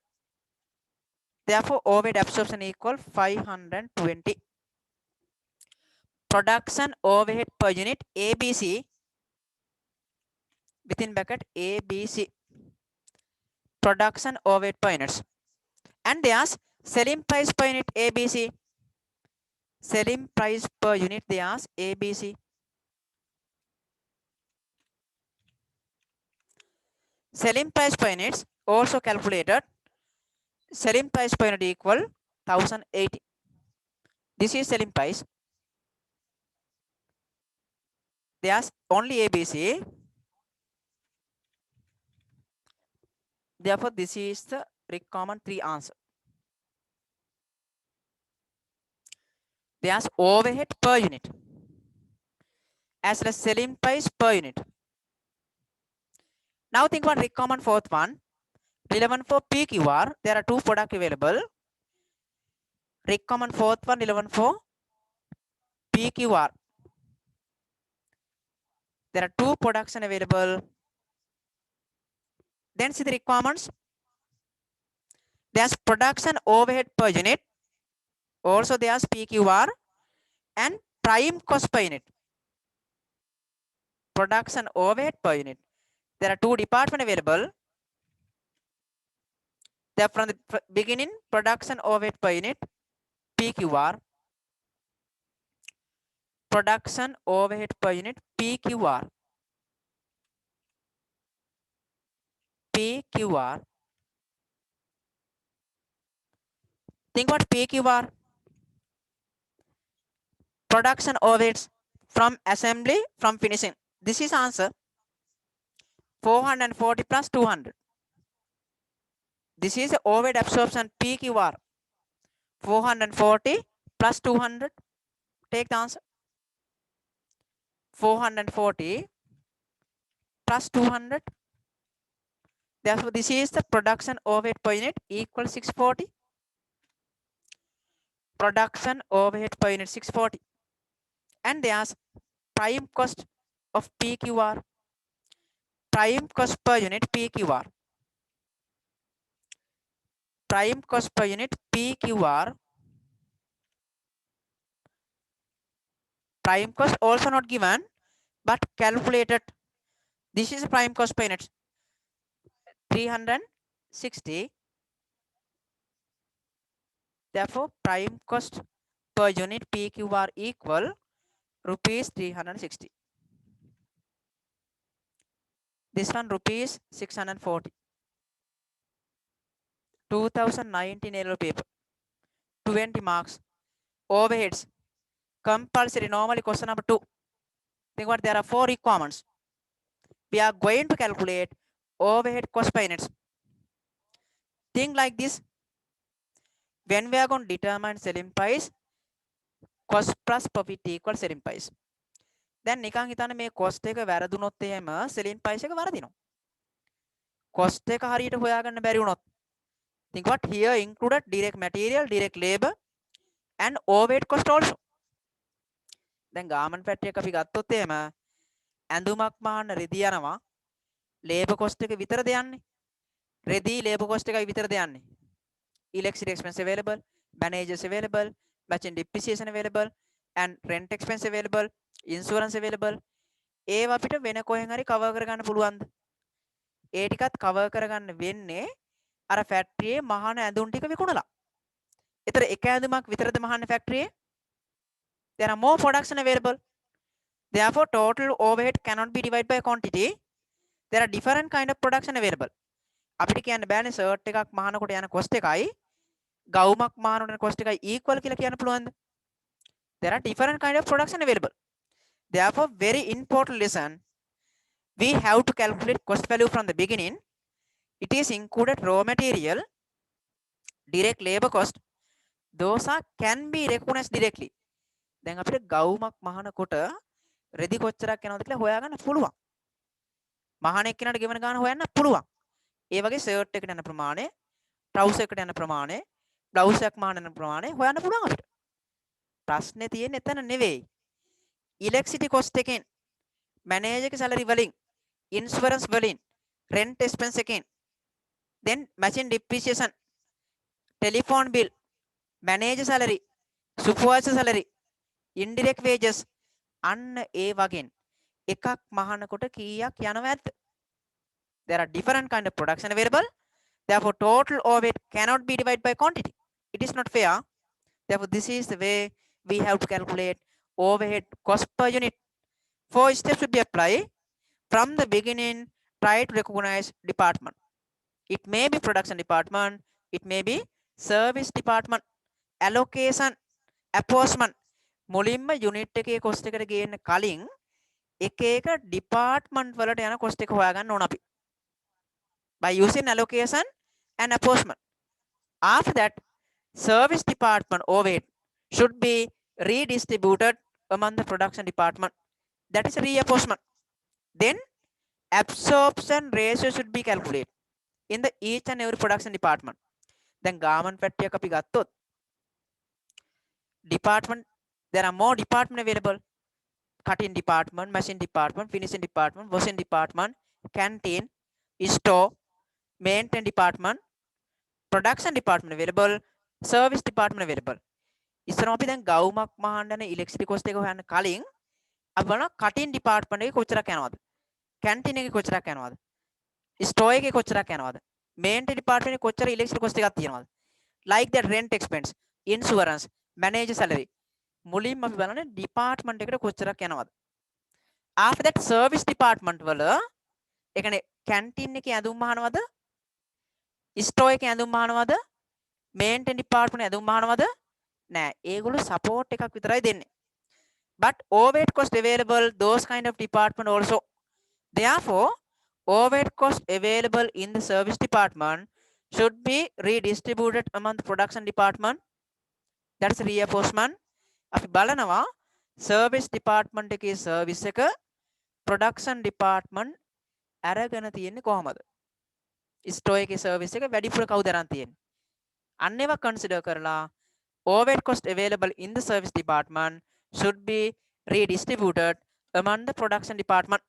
Therefore, overhead absorption equal 520. Production overhead per unit ABC within bracket ABC. Production overhead per units. And there's selling price per unit ABC. Selling price per unit there's ABC. Selling price per units also calculated. Selling price per unit equal 1080. This is selling price. There's only ABC. Therefore, this is the requirement 3 answer. There's overhead per unit as well as selling price per unit. Now think about requirement fourth one. Relevant for PQR, there are 2 products available. Requirement fourth one relevant for PQR. There are 2 production available. Then see the requirements. There's production overhead per unit. Also there's PQR and prime cost per unit. Production overhead per unit. There are 2 departments available. There from the beginning, production overhead per unit, PQR. Production overhead per unit, PQR. PQR. Think about PQR. Production overheads from assembly, from finishing. This is answer. 440 plus 200. This is overhead absorption PQR. 440 plus 200. Take the answer. 440 plus 200. Therefore, this is the production overhead per unit equal 640. Production overhead per unit 640. And there's prime cost of PQR. Prime cost per unit PQR. Prime cost per unit PQR. Prime cost also not given, but calculated. This is prime cost per unit. 360. Therefore, prime cost per unit PQR equal rupees 360. This one rupees 640. 2019 yellow paper. 20 marks. Overheads. Compulsory. Normally question number 2. Think what there are 4 requirements. We are going to calculate overhead cost per units. Think like this. When we are going to determine selling price, cost plus profit equal selling price. Then නිකන් හිතන්න මේ cost එක වැරදුනොත් එහෙම selling price එක වරදිනවා. Cost එක හරියට හොයාගන්න බැරි වුණොත්. Think what here included direct material, direct labor and overhead cost also. දැන් garment factory එක අපි ගත්තොත් එහෙම ඇඳුමක් මහන්න රෙදි යනවා. labor cost එක විතරද යන්නේ. රෙදි labor cost එකයි විතරද යන්නේ. Electricity expense available, managers available, machine depreciation available and rent expense available, insurance available. ඒව අපිට වෙන කොහෙන් හරි cover කරගන්න පුළුවන්ද? ඒ ටිකත් cover කරගන්න වෙන්නේ අර ෆැක්ටරියේ මහාන ඇඳුම් ටික විකුණලා. ඒතර එක ඇඳුමක් විතරද මහාන ෆැක්ටරියේ? There are more production available. Therefore, total overhead cannot be divided by quantity. There are different kind of production available. අපිට කියන්න බෑනේ ෂර්ට් එකක් මහනකොට යන cost එකයි ගවුමක් මහනකොට යන cost එකයි equal කියලා කියන්න පුළුවන්ද? There are different kind of production available. Therefore, very important lesson. We have to calculate cost value from the beginning. It is included raw material, direct labor cost. Those are can be recognized directly. දැන් අපිට ගවුමක් මහනකොට රෙදි කොච්චරක් යනවද කියලා හොයාගන්න පුළුවන්. මහන එක්කෙනාට ගෙවන ගාන හොයන්න පුළුවන්. ඒ වගේ ෂර්ට් එකට යන ප්‍රමාණය, ට්‍රවුසර් එකට යන ප්‍රමාණය, බ්ලවුස් එකක් මහන යන ප්‍රමාණය හොයන්න පුළුවන් අපිට. ප්‍රශ්නේ තියෙන්නේ එතන නෙවෙයි. ඉලෙක්ට්‍රිසිටි කොස්ට් එකෙන් මැනේජර්ගේ salary වලින්, insurance වලින්, rent expense එකෙන්, then machine depreciation, telephone bill, manager salary, supervisor salary, indirect wages, අන්න ඒ වගෙන් එකක් මහනකොට කීයක් යනවා ඇද්ද? There are different kind of production available. Therefore, total overhead cannot be divided by quantity. It is not fair. Therefore, this is the way we have to calculate overhead cost per unit. 4 steps should be applied. From the beginning, try to recognize department. It may be production department, it may be service department, allocation, apportionment. මුලින්ම unit එකේ cost එකට ගේන්න කලින් එක එක department වලට යන cost එක හොයාගන්න ඕන අපි. By using allocation and apportionment. After that, service department overhead should be redistributed among the production department. That is reapportionment. Then absorption ratio should be calculated in the each and every production department. Then garment factory එක අපි ගත්තොත් department, there are more department available. Cutting department, machine department, finishing department, washing department, canteen, store, maintenance department, production department available, service department available. ඉස්සරම අපි දැන් ගවුමක් මහන්න යන electricity cost එක හොයන්න කලින් අපි බලනවා කටින් ඩිපාර්ට්මන්ට් එකේ කොච්චරක් යනවද? කැන්ටින් එකේ කොච්චරක් යනවද? ස්ටෝර් එකේ කොච්චරක් යනවද? මේන්ටේන් ඩිපාර්ට්මන්ට් එකේ කොච්චර ඉලෙක්ට්‍රිසිටි කොස්ට් එකක් තියෙනවද? Like that rent expense, insurance, manager salary. මුලින්ම අපි බලන්නේ ඩිපාර්ට්මන්ට් එකට කොච්චරක් යනවද? After that service department වල ඒ කියන්නේ කැන්ටින් එකේ ඇඳුම් මහනවද? ස්ටෝර් එකේ ඇඳුම් මහනවද? මේන්ටේන් ඩිපාර්ට්මන්ට් ඇඳුම් මහනවද? නෑ. ඒගොල්ලෝ සපෝට් එකක් විතරයි දෙන්නේ. But overhead cost available those kind of department also. Therefore, overhead cost available in the service department should be redistributed among the production department. That's reapportionment. අපි බලනවා service department එකේ service එක production department අරගෙන තියෙන්නේ කොහමද? store එකේ service එක වැඩිපුර කවුද අරන් තියෙන්නේ? අන්න ඒවා consider කරලා overhead cost available in the service department should be redistributed among the production department.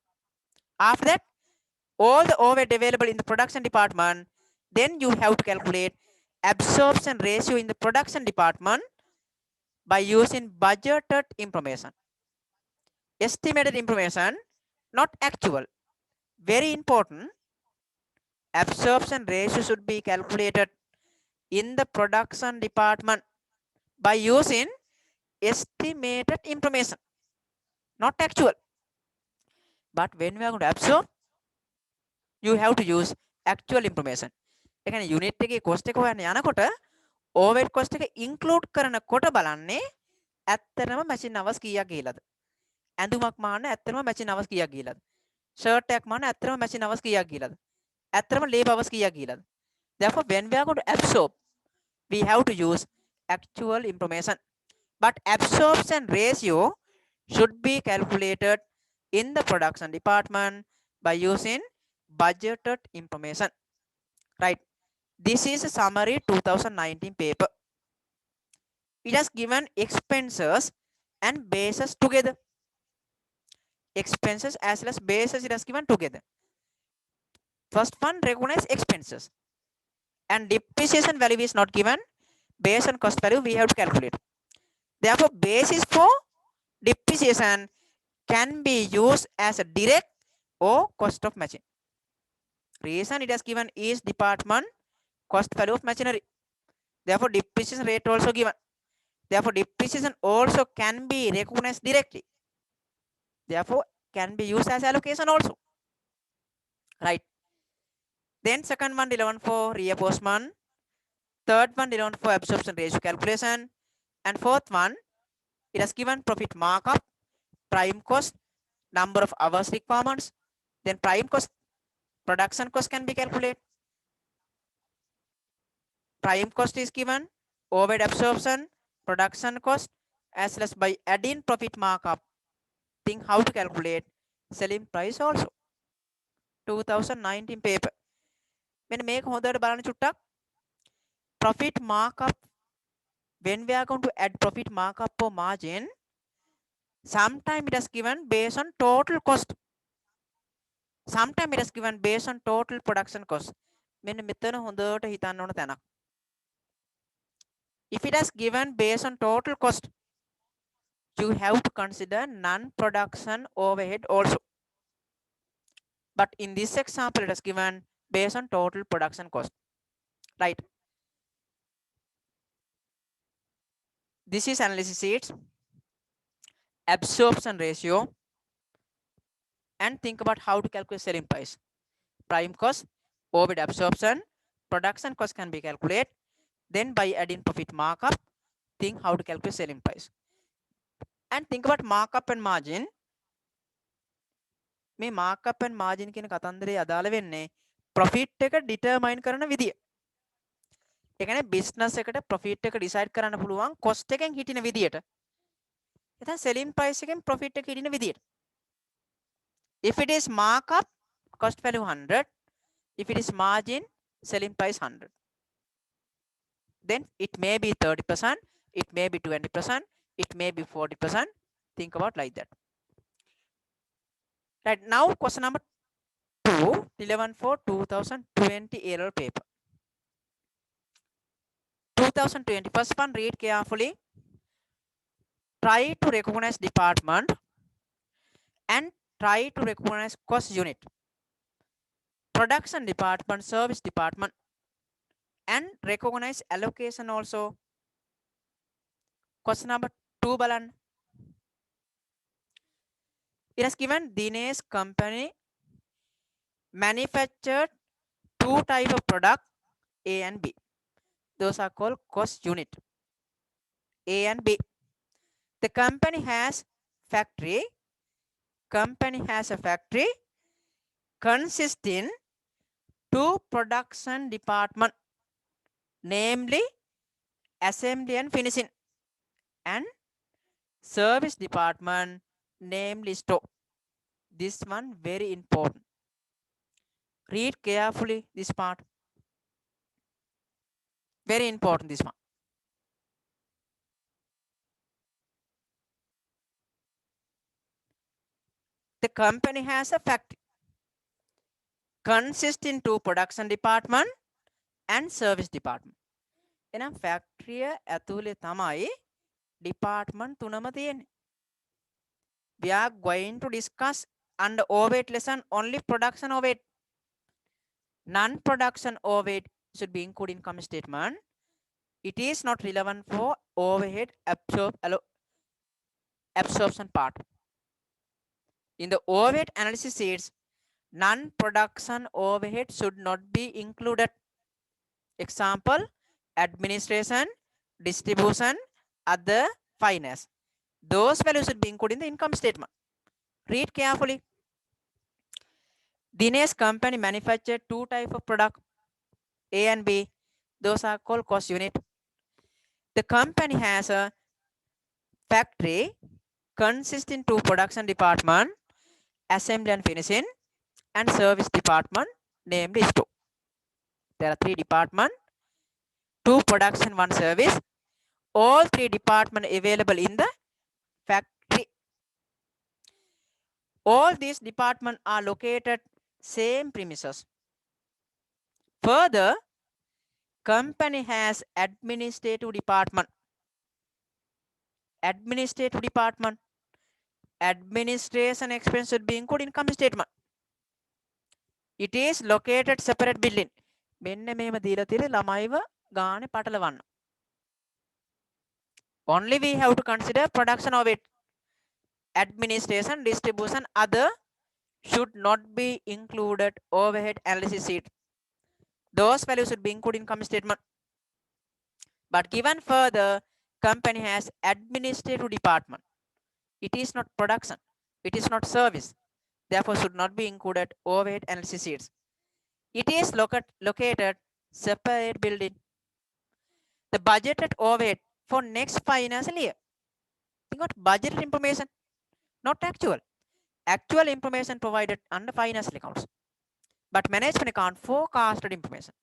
After that, all the overhead available in the production department, then you have to calculate absorption ratio in the production department by using budgeted information. Estimated information, not actual. Very important. Absorption ratio should be calculated in the production department by using estimated information, not actual. But when we are going to absorb, you have to use actual information. ඒ කියන්නේ unit එකේ cost එක හොයන්න යනකොට overhead cost එක include කරනකොට බලන්නේ ඇත්තටම machine hours කීයක් ගිහිලාද? ඇඳුමක් මාන්න ඇත්තටම machine hours කීයක් ගිහිලාද? shirt එකක් මාන්න ඇත්තටම machine hours කීයක් ගිහිලාද? ඇත්තටම labor hours කීයක් ගිහිලාද? Therefore, when we are going to absorb, we have to use actual information. But absorption ratio should be calculated in the production department by using budgeted information. Right. This is a summary 2019 paper. It has given expenses and bases together. Expenses as well as bases it has given together. First one, recognize expenses. And depreciation value is not given. Base and cost value we have to calculate. Therefore, basis for depreciation can be used as a direct or cost of machine. Reason it has given is department cost value of machinery. Therefore, depreciation rate also given. Therefore, depreciation also can be recognized directly. Therefore, can be used as allocation also. Right. Then second one, 11 for reapportionment. Third one, 11 for absorption ratio calculation. And fourth one, it has given profit markup, prime cost, number of hours requirements. Then prime cost, production cost can be calculated. Prime cost is given, overhead absorption, production cost, as well as by adding profit markup. Think how to calculate selling price also. 2019 paper. When make හොඳට බලන්න චුට්ටක්. Profit markup. When we are going to add profit markup or margin, sometime it has given based on total cost. Sometimes it is given based on total production cost. If it is given based on total cost, you have to consider non-production overhead also. But in this example, it is given based on total production cost, right? This is analysis sheets, absorption ratio, and think about how to calculate selling price. Prime cost, overhead absorption, production cost can be calculated. Then by adding profit markup, think how to calculate selling price. And think about markup and margin. මේ markup and margin කියන කතන්දරේ අදාළ වෙන්නේ profit එක determine කරන විදිය. ඒ කියන්නේ business එකට profit එක decide කරන්න පුළුවන් cost එකෙන් හිටින විදියට. එතන selling price එකෙන් profit එක හිටින විදියට. If it is markup, cost value 100. If it is margin, selling price 100. Then it may be 30%, it may be 20%, it may be 40%. Think about like that. Right now, question number 2, 11 for 2020 error paper. 2020, first one, read carefully. Try to recognize department and try to recognize cost unit. Production department, service department, and recognize allocation also. Question number 2 balan. It has given Dinesh company manufactured two types of product A and B. Those are called cost unit. A and B. The company has factory. Company has a factory consisting two production department, namely assembly and finishing, and service department, namely store. This one very important. Read carefully this part. Very important this one. The company has a factory consisting two production department and service department. එහෙනම් ෆැක්ටරිය ඇතුලේ තමයි department තුනම තියෙන්නේ. We are going to discuss under overhead lesson only production overhead. Non-production overhead should be included in income statement. It is not relevant for overhead absorption part. In the overhead analysis sheets, non-production overhead should not be included. Example, administration, distribution, other finance. Those values should be included in the income statement. Read carefully. Dinesh company manufactured two types of product, A and B. Those are called cost unit. The company has a factory consisting two production department, assembly and finishing, and service department, namely store. There are three departments, two production, one service. All three departments available in the factory. All these departments are located same premises. Further, company has administrative department. Administrative department. Administration expense should be included in income statement. It is located separate building. මෙන්න මේම දීලා තියෙන ළමයිව ගානේ පටලවන්න. Only we have to consider production of it. Administration, distribution, other should not be included overhead analysis sheet. Those values should be included in income statement. But given further, company has administrative department. It is not production. It is not service. Therefore, should not be included overhead analysis sheets. It is located separate building. The budgeted overhead for next financial year. Think about budgeted information, not actual. Actual information provided under financial accounts. But management account forecasted information.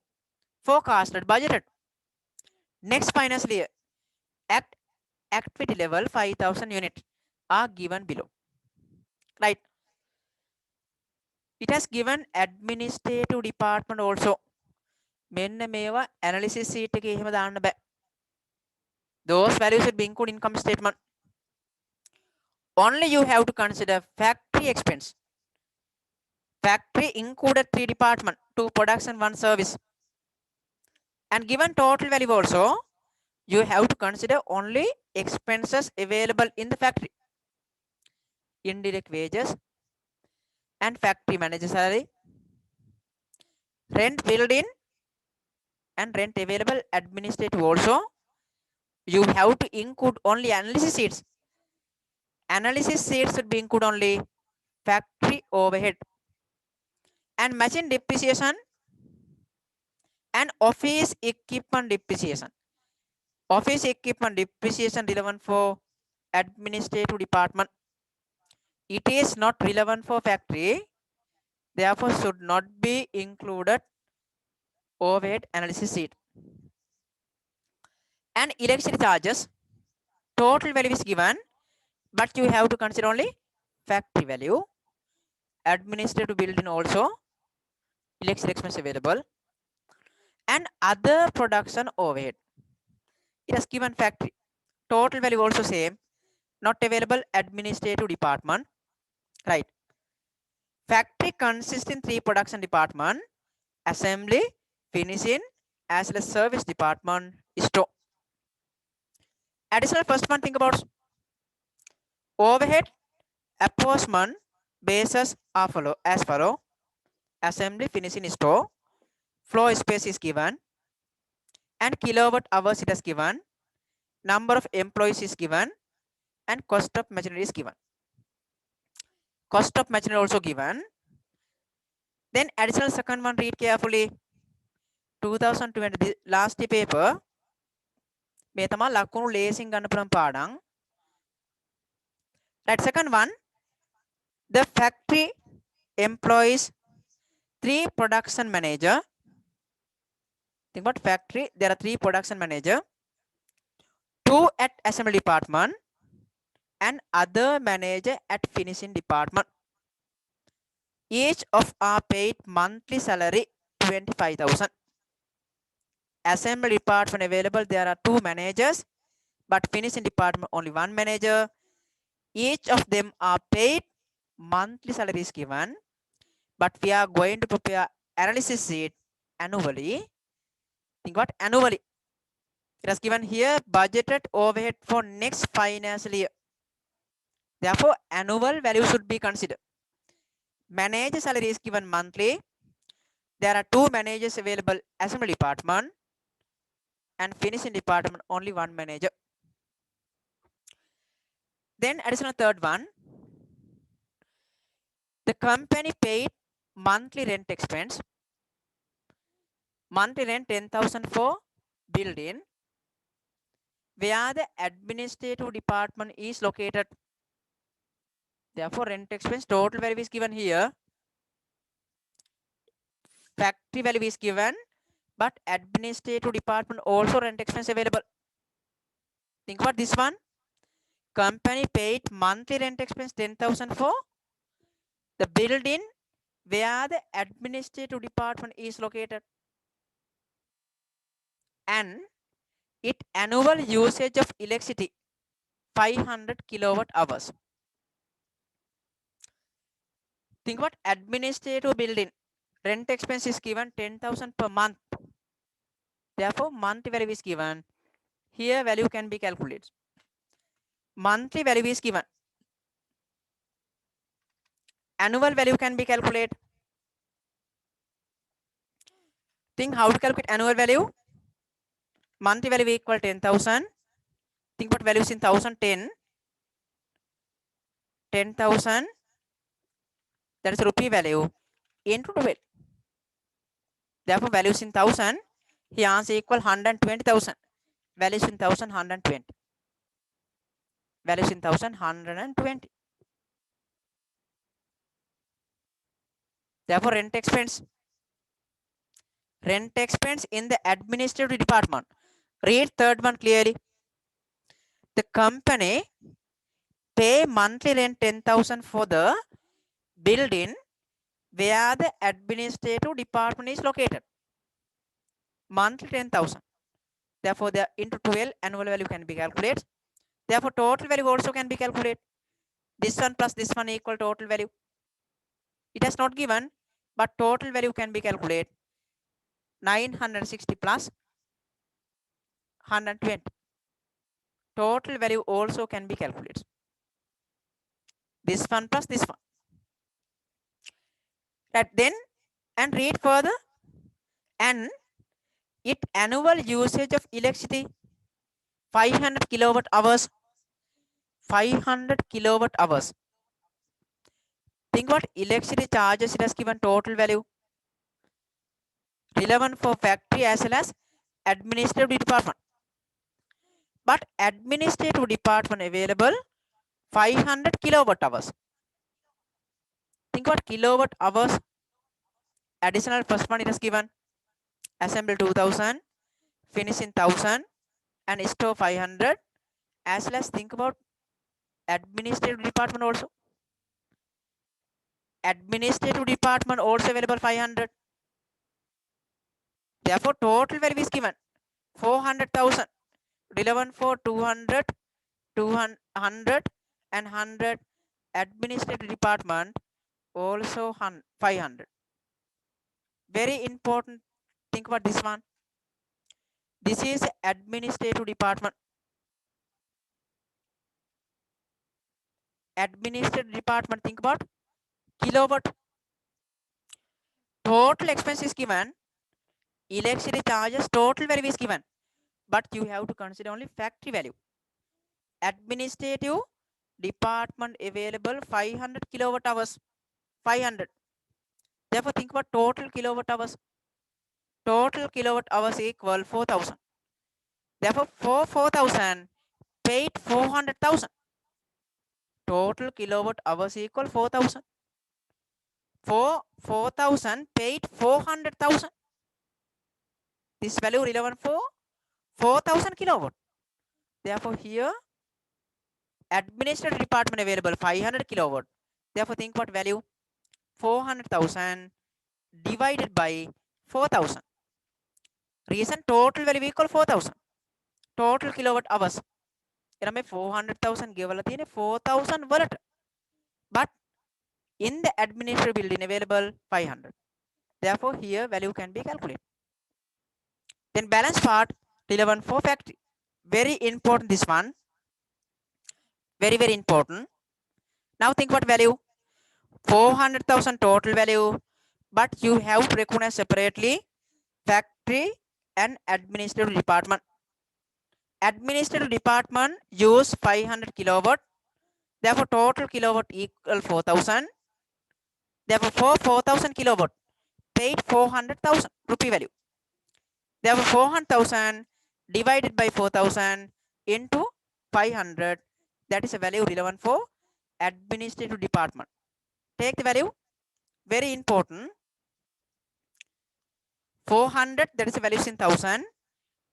Forecasted, budgeted. Next financial year, activity level 5,000 units are given below. Right. It has given administrative department also. මෙන්න මේවා analysis sheet එකේ එහෙම දාන්න බෑ. Those values should be included in income statement. Only you have to consider factory expense. Factory included 3 department, 2 production, 1 service. And given total value also, you have to consider only expenses available in the factory. Indirect wages and factory manager salary, rent built in and rent available administrative also. You have to include only analysis sheets. Analysis sheets should be include only factory overhead and machine depreciation and office equipment depreciation. Office equipment depreciation relevant for administrative department. It is not relevant for factory, therefore should not be included overhead analysis sheet. And electricity charges, total value is given, but you have to consider only factory value. Administrative building also, electricity expense available, and other production overhead. It has given factory. Total value also same, not available administrative department, right? Factory consists in 3 production department, assembly, finishing, as well as service department, store. Additional first one, think about overhead apportionment bases are as follow. Assembly, finishing, store, floor space is given, and kilowatt hours it is given, number of employees is given, and cost of machinery is given. Cost of machinery also given. Then additional second one, read carefully. 2020 last paper. මේ තමයි ලකුණු ලේසින් ගන්න පුළුවන් පාඩම්. Right, second one, the factory employs 3 production manager. Think about factory, there are 3 production manager, 2 at assembly department and other manager at finishing department. Each of are paid monthly salary 25,000. Assembly department available, there are 2 managers, but finishing department only 1 manager. Each of them are paid monthly salary is given, but we are going to prepare analysis sheet annually. Think what annually. It has given here budgeted overhead for next financial year. Therefore, annual value should be considered. Manager salary is given monthly. There are 2 managers available, assembly department and finishing department only 1 manager. Then additional third one, the company paid monthly rent expense. Monthly rent 10,000 for building where the administrative department is located. Therefore, rent expense total value is given here. Factory value is given, but administrative department also rent expense available. Think about this one. Company paid monthly rent expense 10,000 for the building where the administrative department is located, and it annual usage of electricity 500 kilowatt hours. Think about administrative building, rent expense is given 10,000 per month. Therefore, monthly value is given. Here value can be calculated. Monthly value is given. Annual value can be calculated. Think how to calculate annual value. Monthly value equal 10,000. Think about values in 1010. 10,000. That is rupee value into 12. Therefore, values in 1000. Here answer equal 120,000. Values in 1000, 120. Values in 1000, 120. Therefore, rent expense in the administrative department. Read third one clearly. The company pay monthly rent 10,000 for the building where the administrative department is located. Monthly 10,000. Therefore, the into 12 annual value can be calculated. Therefore, total value also can be calculated. This one plus this one equal total value. It has not given, but total value can be calculated. 960 plus 120. Total value also can be calculated. This one plus this one. Right, then and read further. And it annual usage of electricity 500 kilowatt hours. 500 kilowatt hours. Think what electricity charges it has given total value. Relevant for factory as well as administrative department. But administrative department available 500 kilowatt hours. Think what kilowatt hours. Additional first one it has given. Assemble 2000. Finish in 1000. And store 500. As well as think about administrative department also. Administrative department also available 500. Therefore, total value is given 400,000. Relevant for 200, 200 and 100. Administrative department also 500. Very important. Think about this one. This is administrative department. Administrative department. Think about kilowatt. Total expense is given. Electricity charges total value is given. But you have to consider only factory value. Administrative department available 500 kilowatt hours. 500. Therefore, think about total kilowatt hours. Total kilowatt hours equal 4,000. Therefore, for 4,000, paid 400,000. Total kilowatt hours equal 4,000. For 4,000, paid 400,000. This value relevant for 4,000 kilowatt. Therefore, here administrative department available 500 kilowatt. Therefore, think what value 400,000 divided by 4,000. Reason total value equal 4,000. Total kilowatt hours. එනම 400,000 ගෙවලා තියෙන්නේ 4,000 වලට. But in the administrative building available 500. Therefore, here value can be calculated. Then balance part relevant for factory. Very important this one. Very, very important. Now think what value? 400,000 total value. But you have to recognize separately factory and administrative department. Administrative department use 500 kilowatt. Therefore, total kilowatt equal 4,000. Therefore, for 4,000 kilowatt, paid 400,000 rupee value. Therefore, 400,000 divided by 4,000 into 500. That is a value relevant for administrative department. Take the value. Very important. 400, that is a value in 1,000.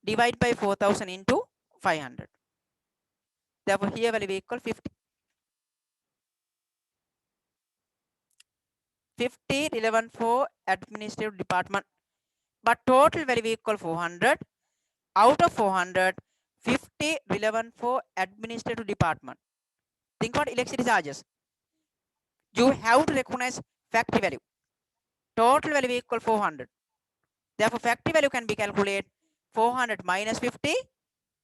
Divide by 4,000 into 500. Therefore, here value equal 50. 50 relevant for administrative department. But total value equal 400. Out of 400, 50 relevant for administrative department. Think about electricity charges. You have to recognize factory value. Total value equal 400. Therefore, factory value can be calculated 400 minus 50.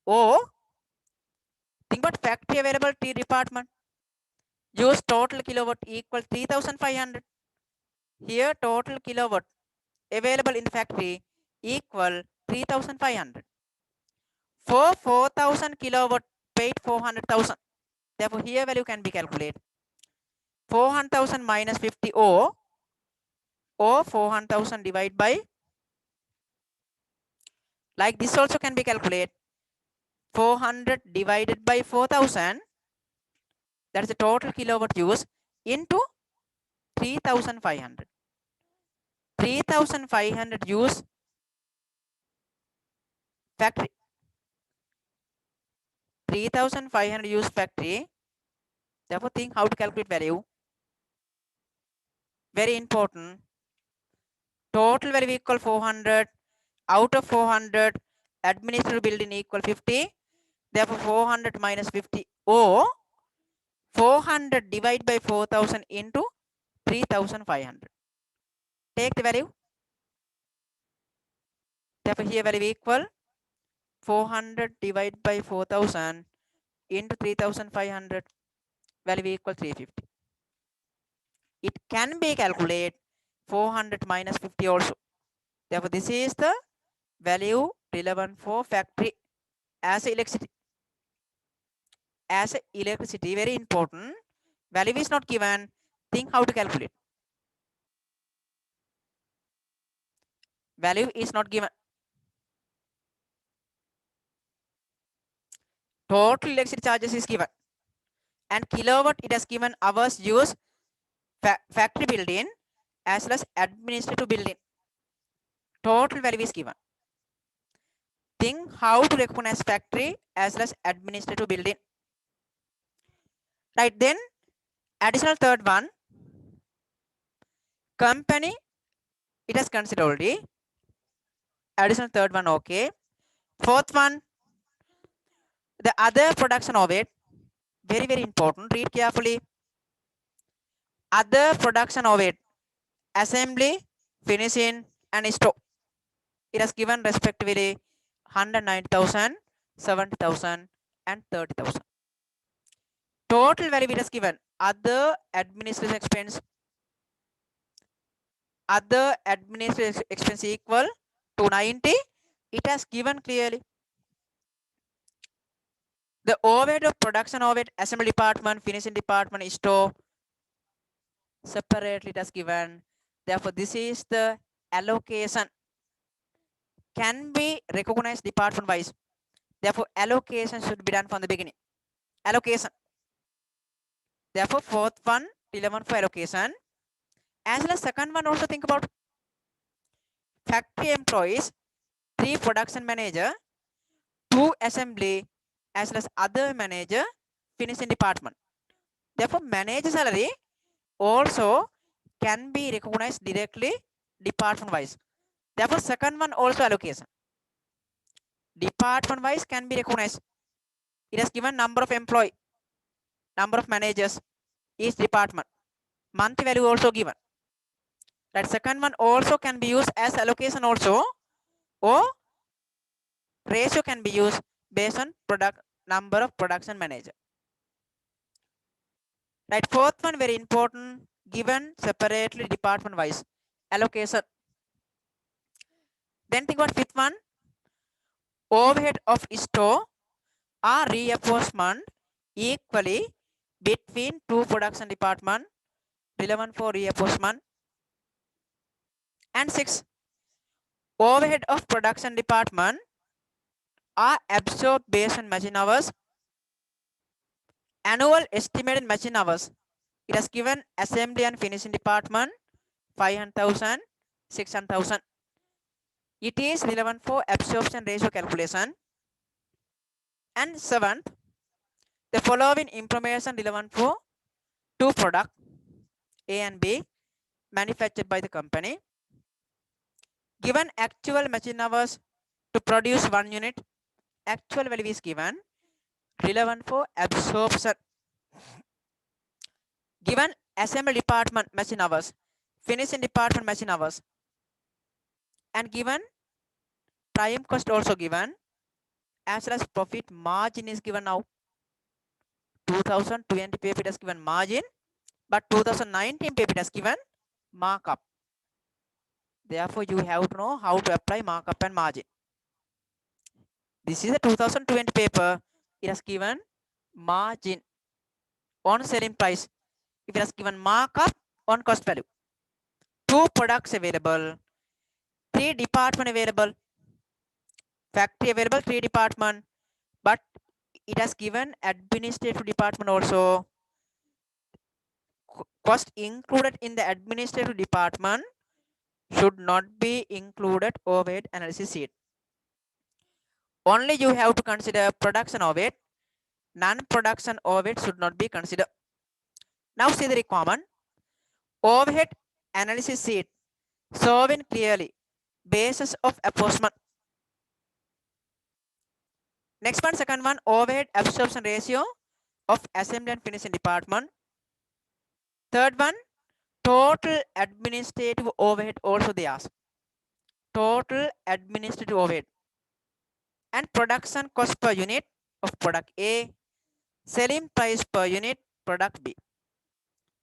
Or think about factory available T department. Use total kilowatt equal 3,500. Here total kilowatt available in factory equal 3,500. For 4,000 kilowatt paid 400,000. Therefore, here value can be calculated. 400,000 minus 50 or 400,000 divided by, like this also can be calculated. 400 divided by 4,000, that is the total kilowatt use, into 3,500. 3,500 use factory. 3,500 use factory. Therefore, think how to calculate value. Very important. Total value equal 400. Out of 400, administrative building equal 50. Therefore, 400 minus 50 or 400 divided by 4000 into 3500. Take the value. Therefore, here value equal 400 divided by 4000 into 3500. Value equal 350. It can be calculated 400 minus 50 also. Therefore, this is the value relevant for factory as electricity. As electricity, very important. Value is not given. Think how to calculate. Value is not given. Total electricity charges is given. And kilowatt it has given hours use factory building as well as administrative building. Total value is given. Think how to recognize factory as well as administrative building. Right, then additional third one, company, it has considered already. Additional third one, okay. Fourth one, the other production of it, very, very important. Read carefully. Other production of it, assembly, finishing, and store. It has given respectively 190,000, 70,000, and 30,000. Total value it has given. Other administrative expense. Other administrative expense equal to 90. It has given clearly. The overhead of production overhead, assembly department, finishing department, store, separately it has given. Therefore, this is the allocation. Can be recognized department wise. Therefore, allocation should be done from the beginning. Allocation. Therefore, fourth one, relevant for allocation. As well as second one, also think about factory employees, 3 production manager, 2 assembly, as well as other manager, finishing department. Therefore, manager salary also can be recognized directly department wise. Therefore, second one also allocation. Department wise can be recognized. It has given number of employee, number of managers, each department. Monthly value also given. That second one also can be used as allocation also, or ratio can be used based on product number of production manager. Right, fourth one very important, given separately department wise allocation. Then think about fifth one, overhead of store are reinforcement equally between 2 production department, relevant for reinforcement. And 6, overhead of production department are absorbed based on machine hours. Annual estimated machine hours. It has given assembly and finishing department 500,000, 600,000. It is relevant for absorption ratio calculation. And 7th, the following information relevant for 2 products A and B manufactured by the company. Given actual machine hours to produce 1 unit, actual value is given, relevant for absorption. Given assembly department machine hours, finishing department machine hours, and given prime cost also given, as well as profit margin is given now. 2020 paper has given margin, but 2019 paper has given markup. Therefore, you have to know how to apply markup and margin. This is the 2020 paper. It has given margin on selling price. It has given markup on cost value. 2 products available, 3 department available, factory available, 3 department, but it has given administrative department also. Cost included in the administrative department should not be included overhead analysis sheet. Only you have to consider production overhead. Non-production overhead should not be considered. Now see the requirement. Overhead analysis sheet showing clearly basis of apportionment. Next one, second one, overhead absorption ratio of assembly and finishing department. Third one, total administrative overhead also they ask. Total administrative overhead and production cost per unit of product A, selling price per unit product B.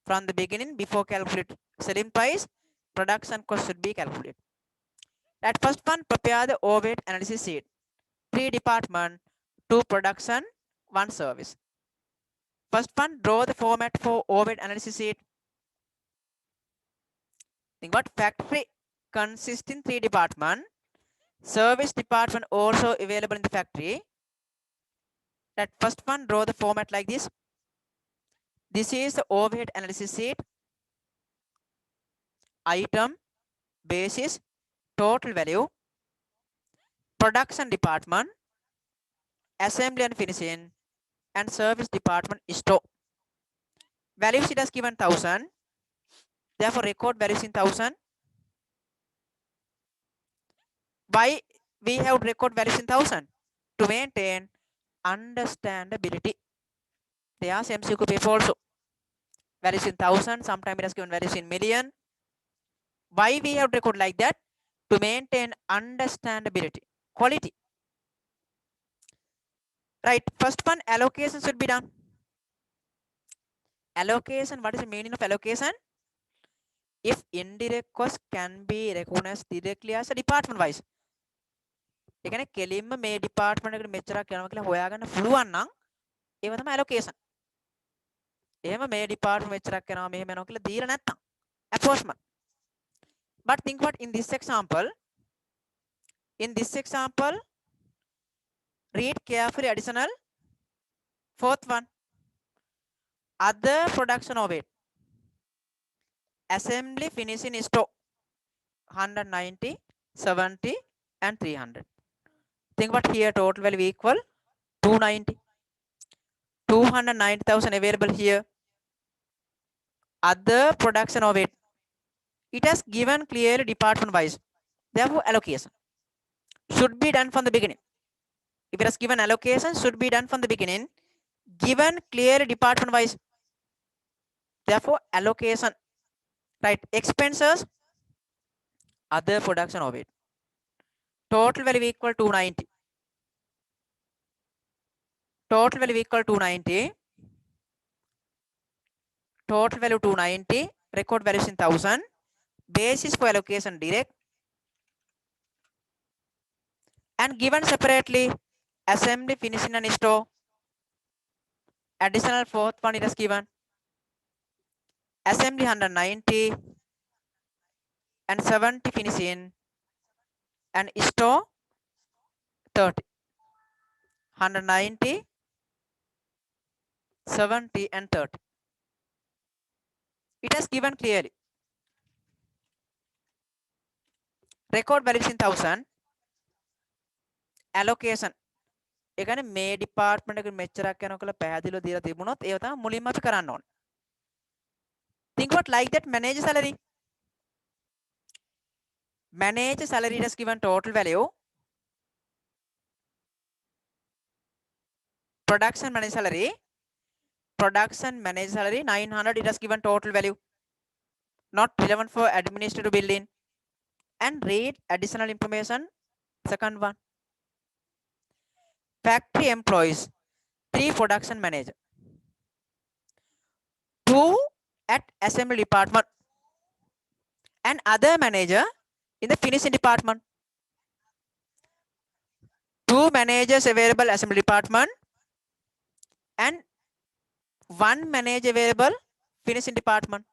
From the beginning, before calculate selling price, production cost should be calculated. At first one, prepare the overhead analysis sheet. 3 department, 2 production, 1 service. First one, draw the format for overhead analysis sheet. Think about factory consists in 3 department. Service department also available in the factory. That first one, draw the format like this. This is the overhead analysis sheet. Item, basis, total value, production department, assembly and finishing, and service department store. Values it has given 1000. Therefore, record values in 1000. Why we have record values in 1000? To maintain understandability. They ask MCQ paper also. Values in 1000, sometimes it has given values in million. Why we have record like that? To maintain understandability, quality. Right, first one, allocation should be done. Allocation, what is the meaning of allocation? If indirect cost can be recognized directly as a department wise. ඒ කියන්නේ කෙලින්ම මේ department එකට මෙච්චරක් යනවා කියලා හොයාගන්න පුළුවන් නම් ඒව තමයි allocation. එහෙම මේ department මෙච්චරක් යනවා මෙහෙම යනවා කියලා දීලා නැත්තම් apportionment. But think what in this example, read carefully additional fourth one. Other production of it. Assembly finishing store 190, 70 and 300. Think about here total value equal 290. 290,000 available here. Other production of it. It has given clearly department wise. Therefore, allocation should be done from the beginning. If it has given allocation, should be done from the beginning. Given clearly department wise. Therefore, allocation. Right, expenses, other production of it. Total value equal to 290. Total value equal to 290. Total value 290. Record values in 1000. Basis for allocation direct. And given separately assembly finishing and store. Additional fourth one it is given. Assembly 190 and 70 finishing and store 30. 190, 70 and 30. It has given clearly. Record values in 1000. Allocation. ඒ කියන්නේ මේ department එක මෙච්චරක් යනවා කියලා පැහැදිලිව දීලා තිබුණොත් ඒව තමයි මුලින්ම අපි කරන්න ඕනේ. Think about like that manager salary. Manager salary has given total value. Production manager salary. Production manager salary 900. It has given total value. Not relevant for administrative building. And read additional information. Second one. Factory employees. 3 production manager. 2 at assembly department. And other manager in the finishing department. 2 managers available assembly department. And 1 manager available finishing department.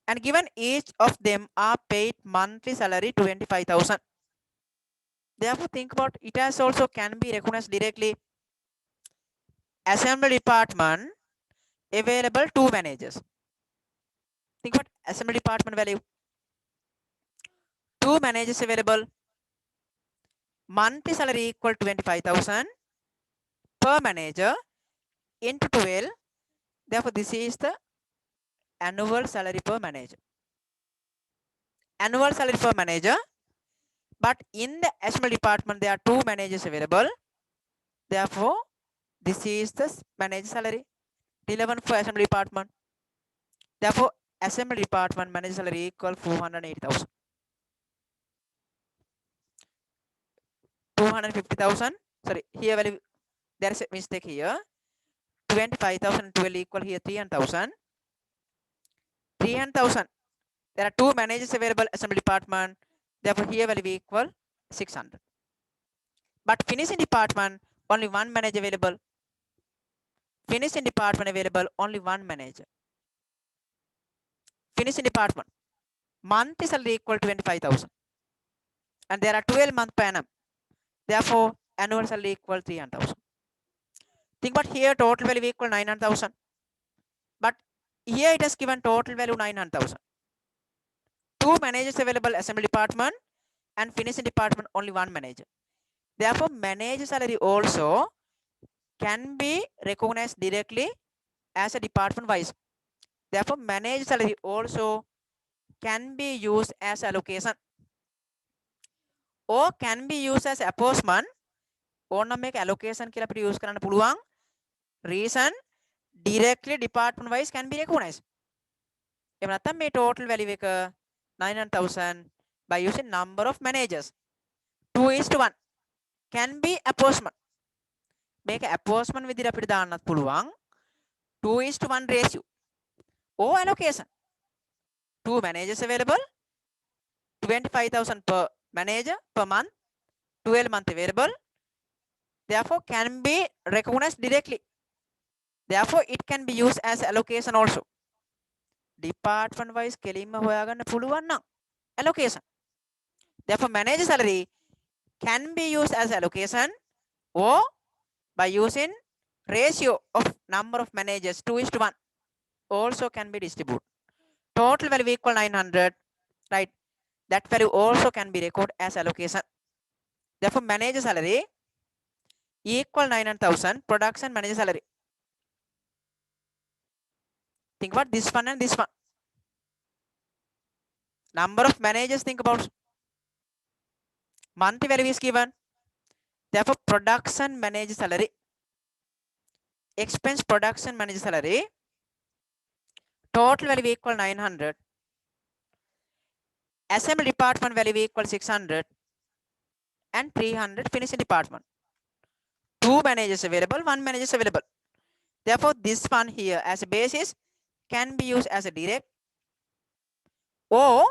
And given each of them are paid monthly salary 25,000. Therefore, think about it as also can be recognized directly. Assembly department available 2 managers. Think about assembly department value. 2 managers available. Monthly salary equal to 25,000 per manager into 12. Therefore, this is the annual salary per manager. annual salary for manager, but in the assembly department there are 2 managers available. Therefore, this is the manager salary relevant for assembly department. Therefore, assembly department manager salary equal 480,000. 250,000. Sorry, here value there is a mistake here. 25,012 equal here 300,000. 300,000. There are 2 managers available assembly department. Therefore, here value equal 600. But finishing department only 1 manager available. Finishing department available only 1 manager. Finishing department monthly salary equal to 25,000. And there are 12 months per annum. Therefore, annual salary equal 300,000. Think about here total value equal 900,000. But here it has given total value 900,000. 2 managers available assembly department and finishing department only 1 manager. Therefore, manager salary also can be recognized directly as a department wise. Therefore, manager salary also can be used as allocation or can be used as apportionment. ඕන මේක allocation කියලා අපිට use කරන්න පුළුවන්. Reason directly department wise can be recognized. එහෙම නැත්නම් මේ total value එක 900,000 by using number of managers 2:1 can be apportionment. මේක apportionment විදිහට අපිට දාන්නත් පුළුවන් 2:1 ratio or allocation. 2 managers available, 25,000 per manager per month, 12 month available. Therefore, can be recognized directly. Therefore, it can be used as allocation also. Department wise කෙලින්ම හොයාගන්න පුළුවන් නම් allocation. Therefore, manager salary can be used as allocation or by using ratio of number of managers 2:1 also can be distributed. Total value equal 900, right? That value also can be recorded as allocation. Therefore, manager salary equal 900,000 production manager salary. Think about this one and this one. Number of managers, think about monthly value is given. Therefore, production manager salary, expense production manager salary, total value equal 900. Assembly department value equal 600 and 300 finishing department. 2 managers available, 1 manager is available. Therefore, this one here as a basis can be used as a direct or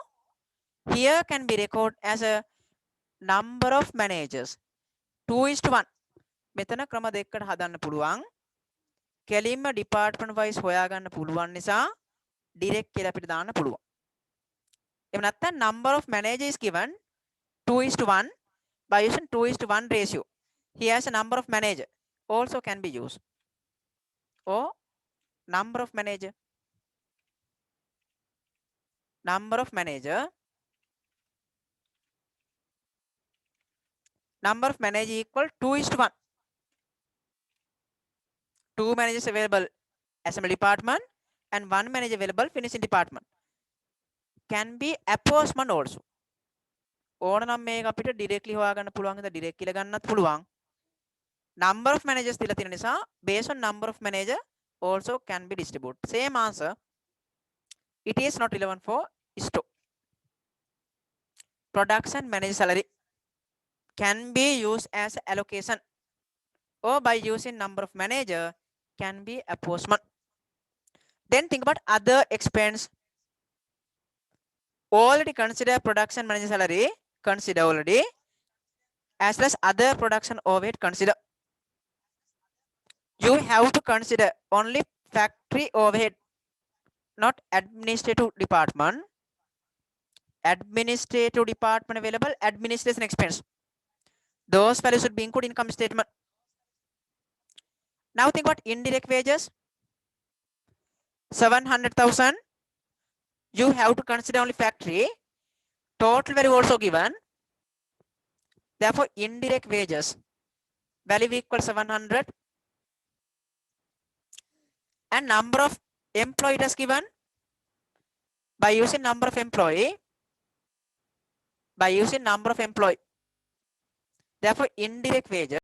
here can be recorded as a number of managers 2:1. මෙතන ක්‍රම දෙකකට හදන්න පුළුවන්. කෙලින්ම department wise හොයාගන්න පුළුවන් නිසා direct කියලා අපිට දාන්න පුළුවන්. එහෙම නැත්නම් number of managers is given 2:1 by using 2:1 ratio. Here as a number of manager also can be used. Or number of manager. Number of manager. Number of manager equal 2:1. 2 managers available assembly department and 1 manager available finishing department. Can be apportionment also. ඕන නම් මේක අපිට directly හොයාගන්න පුළුවන් හින්දා direct කියලා ගන්නත් පුළුවන්. Number of managers දීලා තියෙන නිසා based on number of manager also can be distributed. Same answer. It is not relevant for store. Production manager salary can be used as allocation or by using number of manager can be apportionment. Then think about other expense. Already consider production manager salary, consider already, as well as other production overhead consider. You have to consider only factory overhead, not administrative department. Administrative department available, administration expense. Those values should be included in income statement. Now think about indirect wages. 700,000. You have to consider only factory. Total value also given. Therefore, indirect wages value equal 700. And number of employee is given by using number of employee. by using number of employee. Therefore, indirect wages